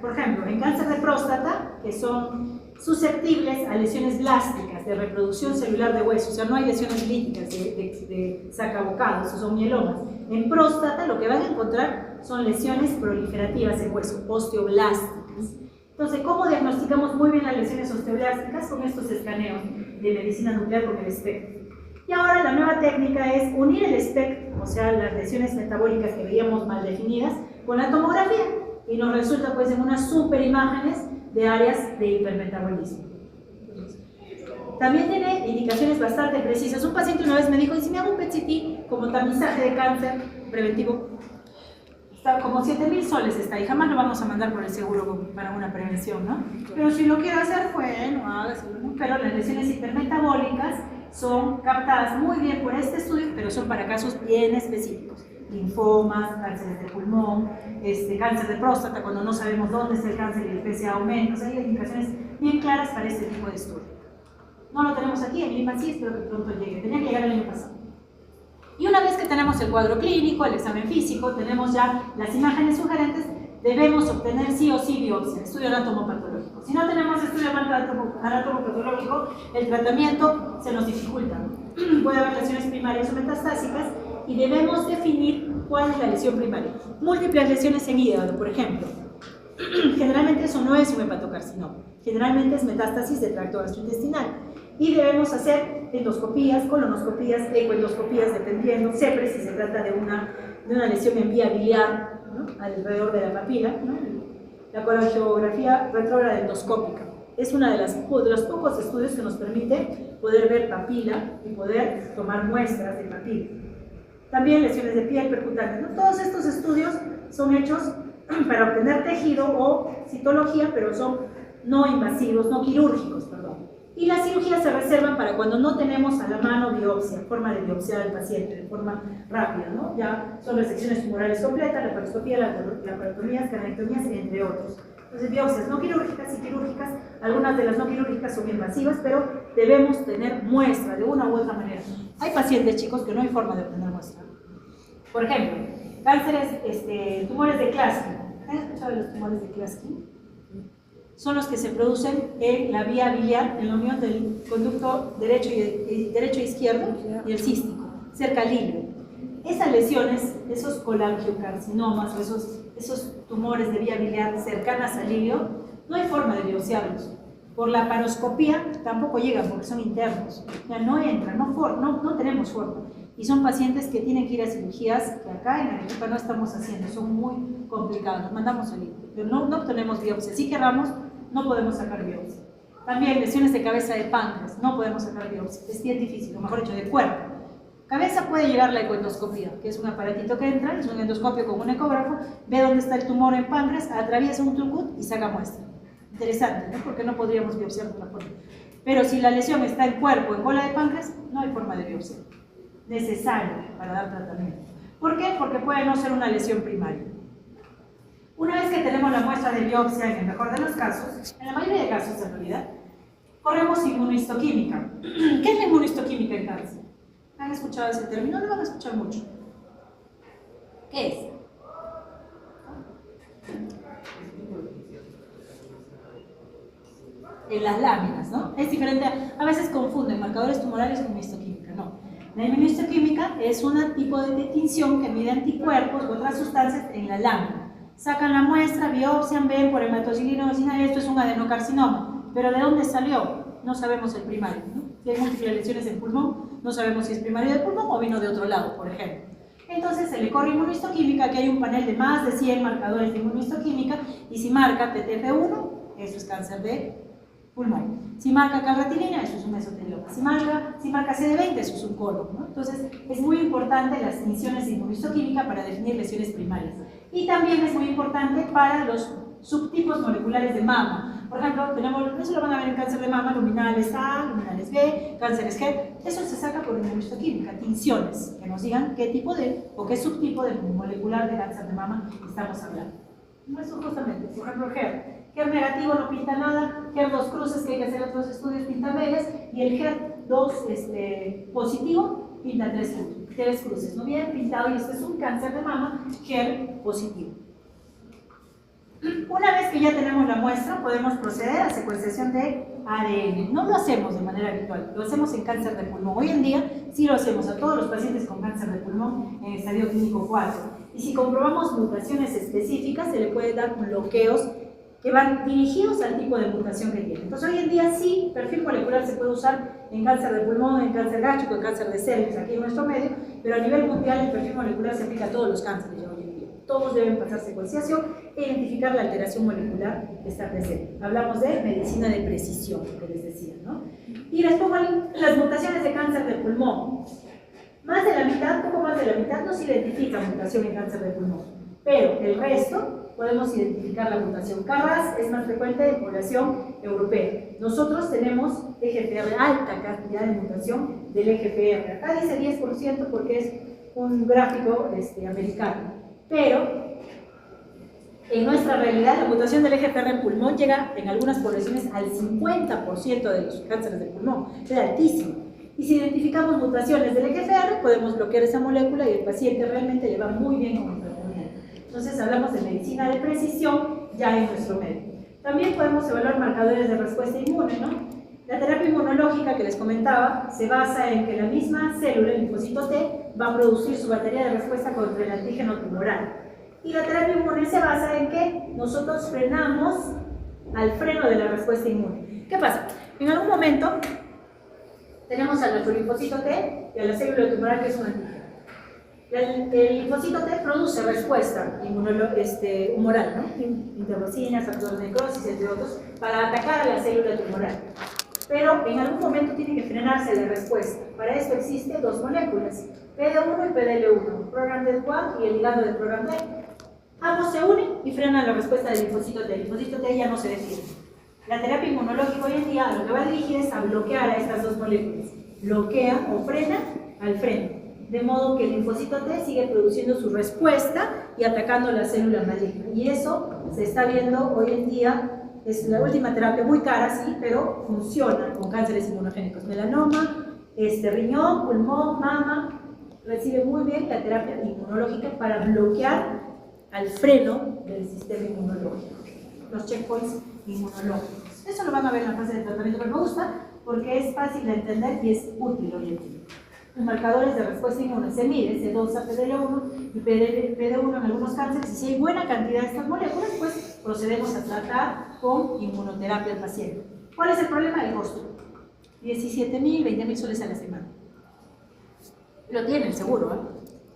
Por ejemplo, en cáncer de próstata, que son susceptibles a lesiones blásticas de reproducción celular de hueso, o sea, no hay lesiones líticas de sacabocados, son mielomas. En próstata lo que van a encontrar son lesiones proliferativas en hueso, osteoblásticas. Entonces, ¿cómo diagnosticamos muy bien las lesiones osteoblásticas? Con estos escaneos de medicina nuclear con el SPECT. Y ahora la nueva técnica es unir el SPECT, o sea, las lesiones metabólicas que veíamos mal definidas, con la tomografía. Y nos resulta pues en unas super imágenes de áreas de hipermetabolismo. También tiene indicaciones bastante precisas. Un paciente una vez me dijo, ¿y si me hago un PET-CT como tamizaje de cáncer preventivo? Está como 7.000 soles está, y jamás lo vamos a mandar por el seguro para una prevención, ¿no? Pero si lo quiero hacer, bueno, hágaselo, ¿no? Pero las lesiones hipermetabólicas son captadas muy bien por este estudio, pero son para casos bien específicos. Linfomas, cánceres de pulmón, cáncer de próstata, cuando no sabemos dónde está el cáncer y el PSA aumenta. O sea, hay indicaciones bien claras para este tipo de estudio. No lo tenemos aquí, en Lima sí, espero que pronto llegue. Tenía que llegar el año pasado. Y una vez que tenemos el cuadro clínico, el examen físico, tenemos ya las imágenes sugerentes, debemos obtener sí o sí biopsia, estudio anatomopatológico. Si no tenemos estudio anatomopatológico, el tratamiento se nos dificulta. Puede haber lesiones primarias o metastásicas y debemos definir cuál es la lesión primaria. Múltiples lesiones en hígado, por ejemplo. Generalmente eso no es un hepatocarcinoma, generalmente es metástasis de tracto gastrointestinal. Y debemos hacer endoscopías, colonoscopías, ecoendoscopías, dependiendo, siempre si se trata de una lesión en vía biliar, ¿no? Alrededor de la papila, ¿no? La colangiografía retrógrada endoscópica es uno de los pocos estudios que nos permite poder ver papila y poder tomar muestras de papila. También lesiones de piel percutantes, ¿no? Todos estos estudios son hechos para obtener tejido o citología, pero son no invasivos, no quirúrgicos, perdón. Y las cirugías se reservan para cuando no tenemos a la mano biopsia, forma de biopsiar al paciente de forma rápida, ¿no? Ya son resecciones tumorales completas, la laparoscopía, laparotomías, canectomías, entre otros. Entonces, biopsias no quirúrgicas y quirúrgicas, algunas de las no quirúrgicas son invasivas, pero debemos tener muestra de una u otra manera. Hay pacientes, chicos, que no hay forma de obtener muestra. Por ejemplo, cánceres, tumores de Klatskin. ¿Han escuchado de los tumores de Klatskin? Son los que se producen en la vía biliar, en la unión del conducto derecho e izquierdo y el cístico, cerca al hígado. Esas lesiones, esos colangiocarcinomas, esos tumores de vía biliar cercanas al hígado, no hay forma de biopsiarlos. Por la paroscopía tampoco llegan porque son internos, ya no entran, no tenemos forma. Y son pacientes que tienen que ir a cirugías que acá en Arequipa no estamos haciendo, son muy complicados, nos mandamos al hígado, pero no obtenemos biopsia. Si querramos, no podemos sacar biopsia. También lesiones de cabeza de páncreas, no podemos sacar biopsia, es bien difícil, o mejor dicho, de cuerpo. Cabeza puede llegar la ecoendoscopía, que es un aparatito que entra, es un endoscopio con un ecógrafo, ve dónde está el tumor en páncreas, atraviesa un trucut y saca muestra. Interesante, ¿no? Porque no podríamos biopsiar de otra forma. Pero si la lesión está en cuerpo, en cola de páncreas, no hay forma de biopsia. Necesario para dar tratamiento. ¿Por qué? Porque puede no ser una lesión primaria. Una vez que tenemos la muestra de biopsia, en el mejor de los casos, en la mayoría de casos en realidad, corremos inmunohistoquímica. ¿Qué es la inmunohistoquímica en cáncer? ¿Han escuchado ese término? No lo van a escuchar mucho. ¿Qué es? En las láminas, ¿no? Es diferente, a veces confunden marcadores tumorales con histoquímica, no. La inmunohistoquímica es un tipo de tinción que mide anticuerpos u otras sustancias en la lámina. Sacan la muestra, biopsian, ven por hematocilina, esto es un adenocarcinoma. ¿Pero de dónde salió? No sabemos el primario, ¿no? Si hay múltiples lesiones en pulmón, no sabemos si es primario del pulmón o vino de otro lado, por ejemplo. Entonces se le corre inmunohistoquímica, que hay un panel de más de 100 marcadores de inmunohistoquímica, y si marca TTF1, eso es cáncer de pulmón. Si marca carratilina, eso es un mesotelioma. Si marca CD20, eso es un colon, ¿no? Entonces, es muy importante las tinciones de inmunohistoquímica para definir lesiones primarias. Y también es muy importante para los subtipos moleculares de mama. Por ejemplo, eso lo van a ver en cáncer de mama, luminales A, luminales B, cánceres G. Eso se saca por inmunohistoquímica, tinciones que nos digan qué tipo de o qué subtipo de molecular de cáncer de mama estamos hablando. Eso justamente, por ejemplo, HER negativo no pinta nada, HER2 cruces, que hay que hacer otros estudios, pinta medias, y el HER2 positivo pinta tres cruces, ¿no? Bien pintado, y este es un cáncer de mama HER positivo. Una vez que ya tenemos la muestra, podemos proceder a secuenciación de ADN. No lo hacemos de manera habitual, lo hacemos en cáncer de pulmón. Hoy en día sí lo hacemos a todos los pacientes con cáncer de pulmón en estadio clínico 4. Y si comprobamos mutaciones específicas, se le puede dar bloqueos que van dirigidos al tipo de mutación que tiene. Entonces hoy en día sí, perfil molecular se puede usar en cáncer de pulmón, en cáncer gástrico, en cáncer de cervix, aquí en nuestro medio, pero a nivel mundial el perfil molecular se aplica a todos los cánceres ya hoy en día. Todos deben pasar secuenciación e identificar la alteración molecular que está presente. Hablamos de medicina de precisión, que les decía, ¿no? Y les pongo las mutaciones de cáncer de pulmón. Más de la mitad, poco más de la mitad, no se identifica mutación en cáncer de pulmón, pero el resto podemos identificar la mutación. KRAS es más frecuente en población europea. Nosotros tenemos EGFR, alta cantidad de mutación del EGFR. Acá dice 10% porque es un gráfico americano. Pero en nuestra realidad la mutación del EGFR en pulmón llega en algunas poblaciones al 50% de los cánceres de pulmón. Es altísimo. Y si identificamos mutaciones del EGFR, podemos bloquear esa molécula y el paciente realmente le va muy bien con el tratamiento. Entonces hablamos de medicina de precisión ya en nuestro medio. También podemos evaluar marcadores de respuesta inmune, ¿no? La terapia inmunológica que les comentaba se basa en que la misma célula, el linfocito T, va a producir su batería de respuesta contra el antígeno tumoral. Y la terapia inmune se basa en que nosotros frenamos al freno de la respuesta inmune. ¿Qué pasa? En algún momento tenemos a nuestro linfocito T y a la célula tumoral, que es un antígeno. El linfocito T produce respuesta humoral, ¿no? Interleucinas, factores de necrosis, entre otros, para atacar a la célula tumoral. Pero en algún momento tiene que frenarse la respuesta. Para esto existen dos moléculas, PD1 y PDL1, Programmed 1 y el ligando del Programmed. Ambos se unen y frenan la respuesta del linfocito T. El linfocito T ya no se defiende. La terapia inmunológica hoy en día lo que va dirigida es a bloquear a estas dos moléculas. Bloquea o frena al freno. De modo que el linfocito T sigue produciendo su respuesta y atacando la célula maligna. Y eso se está viendo hoy en día. Es la última terapia, muy cara, sí, pero funciona con cánceres inmunogénicos. Melanoma, riñón, pulmón, mama, recibe muy bien la terapia inmunológica para bloquear al freno del sistema inmunológico, los checkpoints inmunológicos. Eso lo van a ver en la fase de tratamiento, pero me gusta porque es fácil de entender y es útil hoy en día. Los marcadores de respuesta inmune se mide C2 a PD1 y PD1 en algunos cánceres, y si hay buena cantidad de estas moléculas, pues procedemos a tratar con inmunoterapia al paciente. ¿Cuál es el problema? El costo. 17.000, 20.000 soles a la semana. Lo tienen seguro, ¿eh?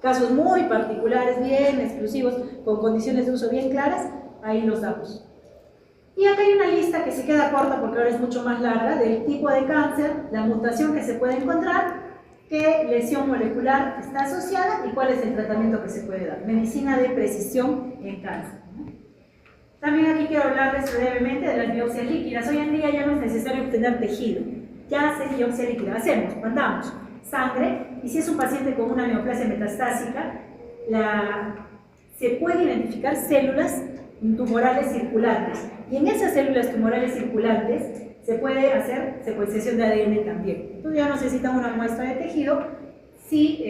Casos muy particulares, bien exclusivos, con condiciones de uso bien claras, ahí los damos. Y acá hay una lista que se queda corta porque ahora es mucho más larga, del tipo de cáncer, la mutación que se puede encontrar, qué lesión molecular está asociada y cuál es el tratamiento que se puede dar. Medicina de precisión en cáncer. También aquí quiero hablarles brevemente de las biopsias líquidas. Hoy en día ya no es necesario obtener tejido, ya hace biopsia líquida. Hacemos, mandamos sangre, y si es un paciente con una neoplasia metastásica, se puede identificar células tumorales circulantes, y en esas células tumorales circulantes se puede hacer secuenciación de ADN también. Entonces ya no necesitan una muestra de tejido si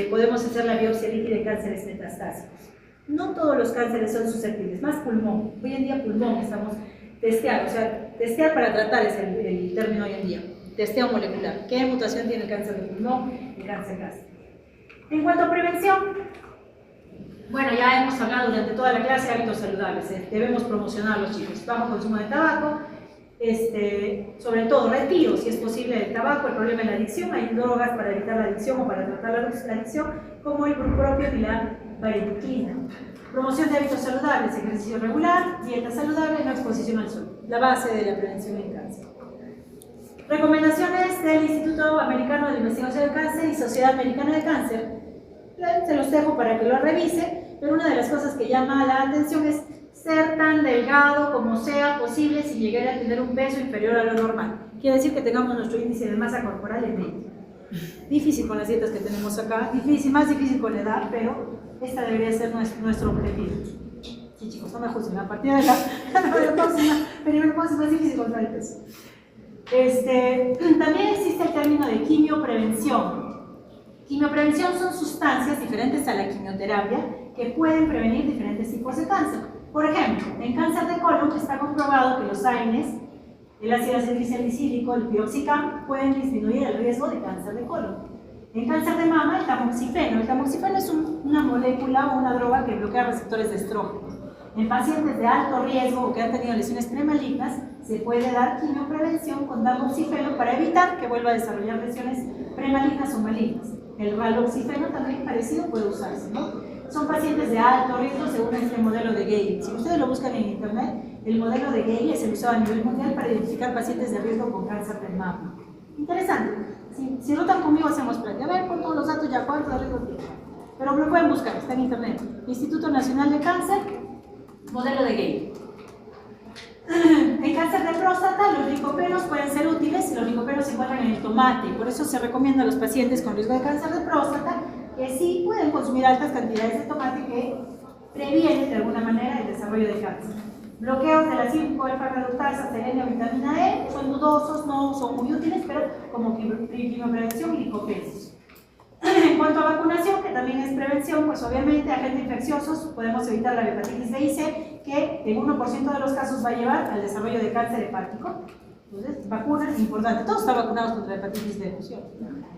podemos hacer la biopsia líquida de cánceres metastásicos. No todos los cánceres son susceptibles, más pulmón. Hoy en día pulmón estamos testeando, o sea, testear para tratar es el término hoy en día. Testeo molecular. ¿Qué mutación tiene el cáncer de pulmón y el cáncer gástrico? En cuanto a prevención, bueno, ya hemos hablado durante toda la clase de hábitos saludables. Debemos promocionarlos, chicos. Bajo consumo de tabaco, sobre todo retiro, si es posible, del tabaco. El problema es la adicción. Hay drogas para evitar la adicción o para tratar la adicción, como el bupropión y la vareniclina. Promoción de hábitos saludables, ejercicio regular, dieta saludable, no exposición al sol. La base de la prevención en cáncer. Recomendaciones del Instituto Americano de Investigación del Cáncer y Sociedad Americana de Cáncer. Se los dejo para que lo revise, pero una de las cosas que llama la atención es ser tan delgado como sea posible sin llegar a tener un peso inferior a lo normal. Quiere decir que tengamos nuestro índice de masa corporal en medio. Difícil con las dietas que tenemos acá, más difícil con la edad, pero esta debería ser nuestro objetivo. Sí, chicos, no me juzguen, a partir de la perimenopausia es más difícil contra el peso. También existe el término de quimioprevención. Quimioprevención son sustancias diferentes a la quimioterapia que pueden prevenir diferentes tipos de cáncer. Por ejemplo, en cáncer de colon está comprobado que los AINES, el ácido acetilsalicílico, el piroxicam, pueden disminuir el riesgo de cáncer de colon. En cáncer de mama, el tamoxifeno. El tamoxifeno es una molécula o una droga que bloquea receptores de estrógenos. En pacientes de alto riesgo o que han tenido lesiones premalignas, se puede dar quimioprevención con tamoxifeno para evitar que vuelva a desarrollar lesiones premalignas o malignas. El raloxifeno también parecido puede usarse, ¿no? Son pacientes de alto riesgo según este modelo de Gale. Si ustedes lo buscan en internet, el modelo de Gale se usaba a nivel mundial para identificar pacientes de riesgo con cáncer de mama. Interesante. Si notan conmigo, hacemos práctica. A ver, con todos los datos ya cuánto de riesgo tiene. Pero lo pueden buscar, está en internet. Instituto Nacional de Cáncer, modelo de Gale. En cáncer de próstata, los licopenos pueden ser útiles y los licopenos se encuentran en el tomate. Por eso se recomienda a los pacientes con riesgo de cáncer de próstata que sí pueden consumir altas cantidades de tomate que previenen de alguna manera el desarrollo de cáncer. Bloqueos de la 5-alfa-reductasa, selenio, vitamina E, son dudosos, no son muy útiles, pero como quimioprevención y licopenos. En cuanto a vacunación, que también es prevención, pues obviamente agentes infecciosos, podemos evitar la hepatitis B y C, que en 1% de los casos va a llevar al desarrollo de cáncer hepático. Entonces, vacunas, importante, todos están vacunados contra la hepatitis B, ¿no?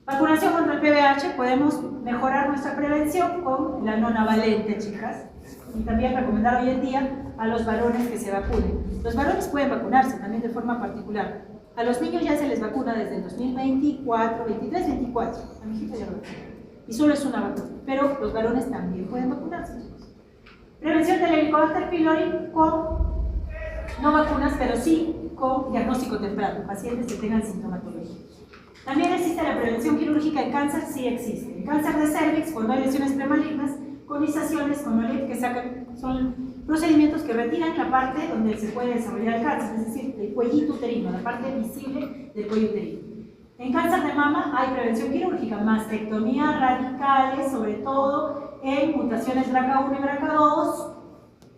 Vacunación contra el VIH, podemos mejorar nuestra prevención con la nonavalente, chicas. Y también recomendar hoy en día a los varones que se vacunen. Los varones pueden vacunarse también de forma particular. A los niños ya se les vacuna desde el 2024, 23, 24. A mi hijita ya lo vacuna. Y solo es una vacuna. Pero los varones también pueden vacunarse. Prevención del Helicobacter pylori con no vacunas, pero sí con diagnóstico temprano, pacientes que tengan sintomatología. También existe la prevención quirúrgica en cáncer, sí existe. En cáncer de cervix, cuando hay lesiones premalignas, conizaciones con OLED que sacan, son procedimientos que retiran la parte donde se puede desarrollar el cáncer, es decir, el cuellito uterino, la parte visible del cuello uterino. En cáncer de mama hay prevención quirúrgica, mastectomías radicales, sobre todo en mutaciones BRCA1 y BRCA2,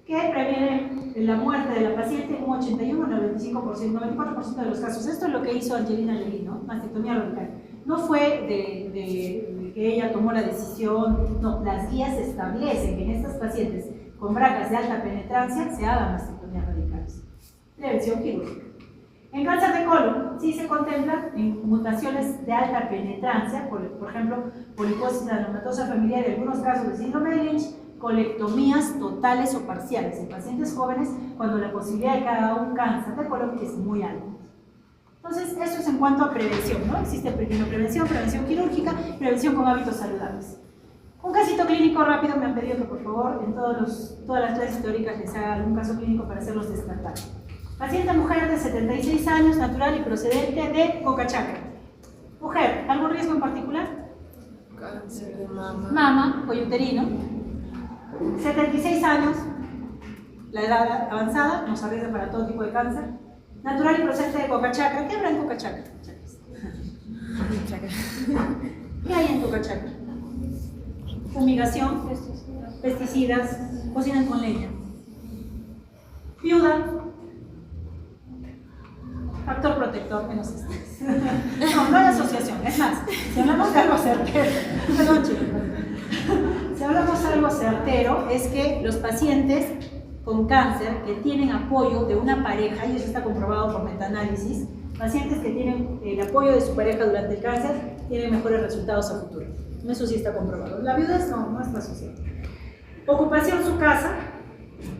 que previenen la muerte de la paciente en un 81, 95%, 94% de los casos. Esto es lo que hizo Angelina Jolie, ¿no? Mastectomía radical. No fue de de que ella tomó la decisión, no, las guías establecen que en estas pacientes con bracas de alta penetrancia se hagan mastectomías radicales. Prevención quirúrgica. En cáncer de colon sí se contempla en mutaciones de alta penetrancia, por ejemplo, poliposis adenomatosa familiar y algunos casos de síndrome de Lynch, colectomías totales o parciales en pacientes jóvenes cuando la posibilidad de que haga un cáncer de colon es muy alta. Entonces, eso es en cuanto a prevención, ¿no? Existe prevención, prevención quirúrgica, prevención con hábitos saludables. Un casito clínico rápido, me han pedido que por favor en todas las clases teóricas les haga algún caso clínico para hacerlos descartar. Paciente mujer de 76 años, natural y procedente de Cocachacra. Mujer, ¿algún riesgo en particular? Cáncer de mama. Mama, cuello uterino. 76 años, la edad avanzada, nos arriesga para todo tipo de cáncer. Natural y procedente de Cocachacra. ¿Qué habrá en Cocachacra? ¿Qué hay en Cocachacra? Fumigación, pesticidas, cocinan con leña. Viuda, factor protector, menos estrés. No hay asociación. Es más, si hablamos de algo certero, si hablamos de algo certero, es que los pacientes con cáncer que tienen apoyo de una pareja, y eso está comprobado por metaanálisis, pacientes que tienen el apoyo de su pareja durante el cáncer tienen mejores resultados a futuro. Eso sí está comprobado. La viudez no está asociada. Ocupación su casa,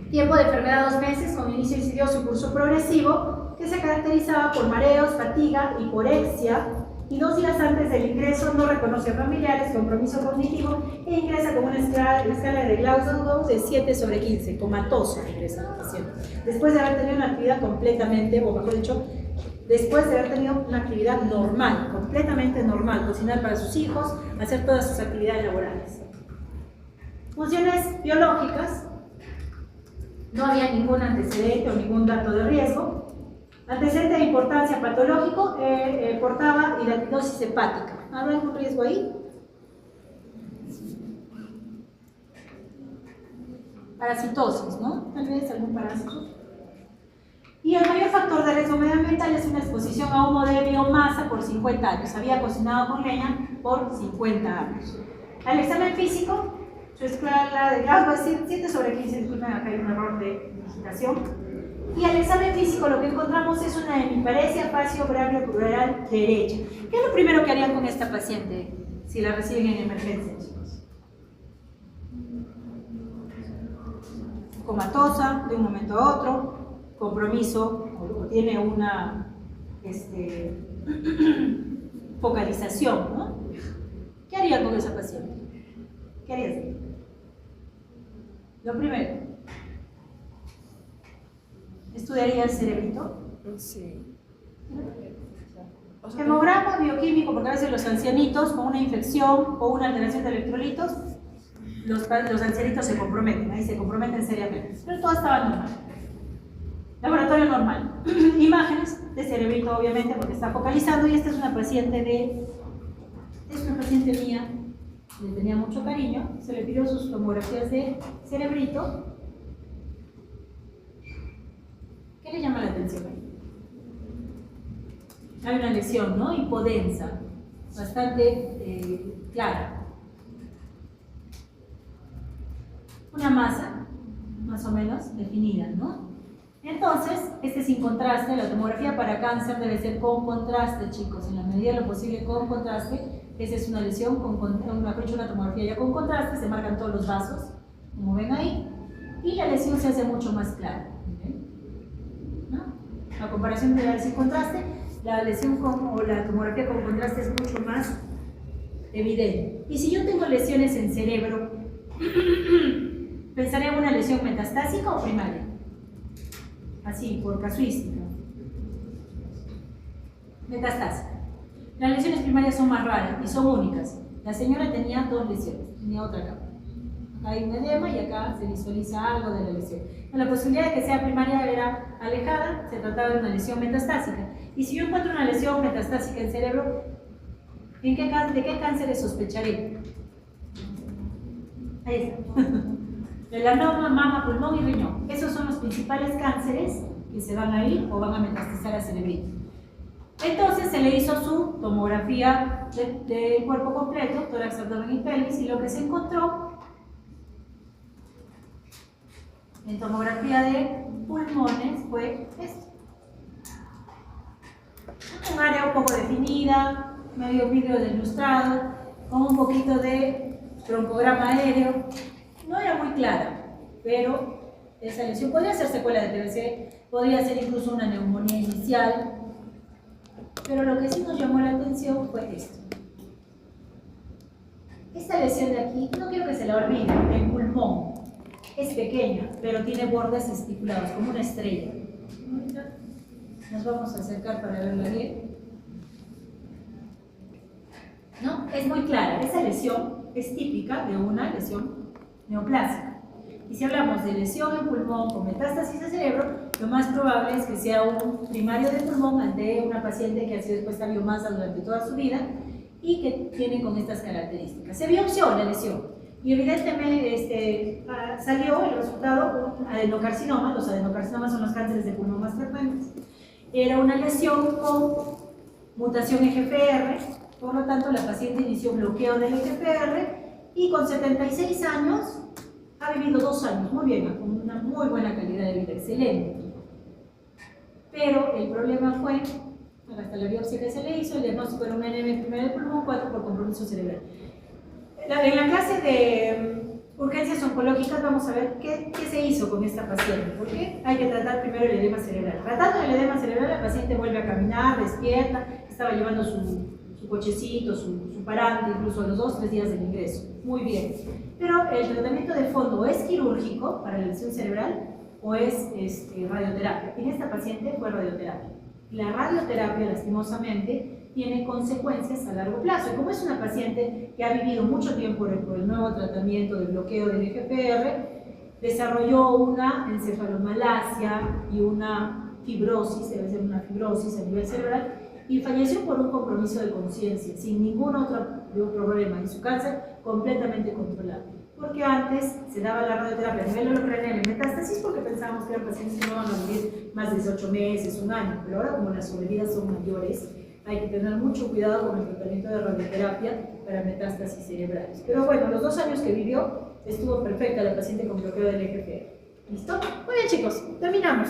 tiempo de enfermedad 2 meses, con inicio insidioso y curso progresivo, que se caracterizaba por mareos, fatiga, hiporexia, y 2 días antes del ingreso no reconoce a familiares, compromiso cognitivo, e ingresa con una escala de Glasgow de 7/15, comatoso ingresa el paciente, después de haber tenido una actividad completamente, o mejor dicho, después de haber tenido una actividad normal, completamente normal, cocinar para sus hijos, hacer todas sus actividades laborales. Funciones biológicas, no había ningún antecedente o ningún dato de riesgo. Antecedente de importancia patológico, portaba hidatinosis hepática. ¿Habrá algún riesgo ahí? Parasitosis, ¿no? Tal vez algún parásito. Y el mayor factor de riesgo medioambiental es una exposición a humo de biomasa por 50 años. Había cocinado con leña por 50 años. Al examen físico, su escala de Glasgow es 7/15, disculpen, acá hay un error de digitación. Y al examen físico lo que encontramos es una hemiparesia facio-brachiocrural derecha. ¿Qué es lo primero que harían con esta paciente si la reciben en emergencia, chicos? Comatosa de un momento a otro, compromiso, o tiene una focalización, ¿no? ¿Qué harían con esa paciente? ¿Qué harían? Lo primero, ¿estudiaría el cerebrito? Sí. Hemograma bioquímico, porque a veces los ancianitos con una infección o una alteración de electrolitos, los ancianitos se comprometen, ahí se comprometen seriamente. Pero todo estaba normal. Laboratorio normal. Imágenes de cerebrito, obviamente, porque está focalizando, y esta es una paciente mía, le tenía mucho cariño, se le pidió sus tomografías de cerebrito. ¿Qué le llama la atención ahí? Hay una lesión, ¿no? Hipodensa, bastante clara. Una masa, más o menos, definida, ¿no? Entonces, este sin contraste, la tomografía para cáncer debe ser con contraste, chicos, en la medida de lo posible con contraste. Esa es una lesión, mejor dicho, una tomografía ya con contraste, se marcan todos los vasos, como ven ahí, y la lesión se hace mucho más clara. ¿No? La comparación de la sin contraste, la lesión o la tomografía con contraste es mucho más evidente. Y si yo tengo lesiones en cerebro, ¿pensaré en una lesión metastásica o primaria? Así, por casuística. Metastásica. Las lesiones primarias son más raras y son únicas. La señora tenía 2 lesiones, tenía otra capa. Acá hay un edema y acá se visualiza algo de la lesión. La posibilidad de que sea primaria era alejada, se trataba de una lesión metastásica. Y si yo encuentro una lesión metastásica en cerebro, ¿de qué cánceres sospecharé? Ahí está. Melanoma, mama, pulmón y riñón. Esos son los principales cánceres que se van a ir o van a metastizar a cerebrito. Entonces se le hizo su tomografía del cuerpo completo, tórax, abdomen y pelvis, y lo que se encontró en tomografía de pulmones fue esto. Un área un poco definida, medio vidrio deslustrado, con un poquito de broncograma aéreo. No era muy clara, pero esa lesión podría ser secuela de TBC, podría ser incluso una neumonía inicial, pero lo que sí nos llamó la atención fue esto. Esta lesión de aquí, no quiero que se la olvide, el pulmón es pequeña, pero tiene bordes estipulados, como una estrella. Nos vamos a acercar para verla bien. ¿No? Es muy clara, esa lesión es típica de una lesión neoplásica. Y si hablamos de lesión en pulmón con metástasis de cerebro, lo más probable es que sea un primario de pulmón ante una paciente que ha sido expuesta a biomasa durante toda su vida y que tiene con estas características. Se biopsió la lesión y evidentemente salió el resultado un adenocarcinoma. Los adenocarcinomas son los cánceres de pulmón más frecuentes. Era una lesión con mutación EGFR, por lo tanto la paciente inició bloqueo del EGFR y con 76 años ha vivido 2 años, muy bien, con una muy buena calidad de vida, excelente. Pero el problema fue, hasta la biopsia que se le hizo, el diagnóstico era un NM primero del pulmón, 4 por compromiso cerebral. En la clase de urgencias oncológicas vamos a ver qué se hizo con esta paciente, porque hay que tratar primero el edema cerebral. Tratando el edema cerebral, la paciente vuelve a caminar, despierta, estaba llevando su cochecito, su parante, incluso a los 2 o 3 días del ingreso. Muy bien. Pero el tratamiento de fondo es quirúrgico para la lesión cerebral o es radioterapia. En esta paciente fue radioterapia. La radioterapia, lastimosamente, tiene consecuencias a largo plazo. Y como es una paciente que ha vivido mucho tiempo por el nuevo tratamiento de bloqueo del EGFR, desarrolló una encefalomalacia y una fibrosis, debe ser una fibrosis a nivel cerebral, y falleció por un compromiso de conciencia, sin ningún otro problema, y su cáncer completamente controlado. Porque antes se daba la radioterapia a nivel holocranial en metástasis porque pensábamos que eran pacientes que no van a vivir más de 8 meses, 1 año, pero ahora como las sobrevidas son mayores, hay que tener mucho cuidado con el tratamiento de radioterapia para metástasis cerebrales. Pero bueno, los 2 años que vivió estuvo perfecta la paciente con bloqueo del EGFR. ¿Listo? Muy bien chicos, terminamos.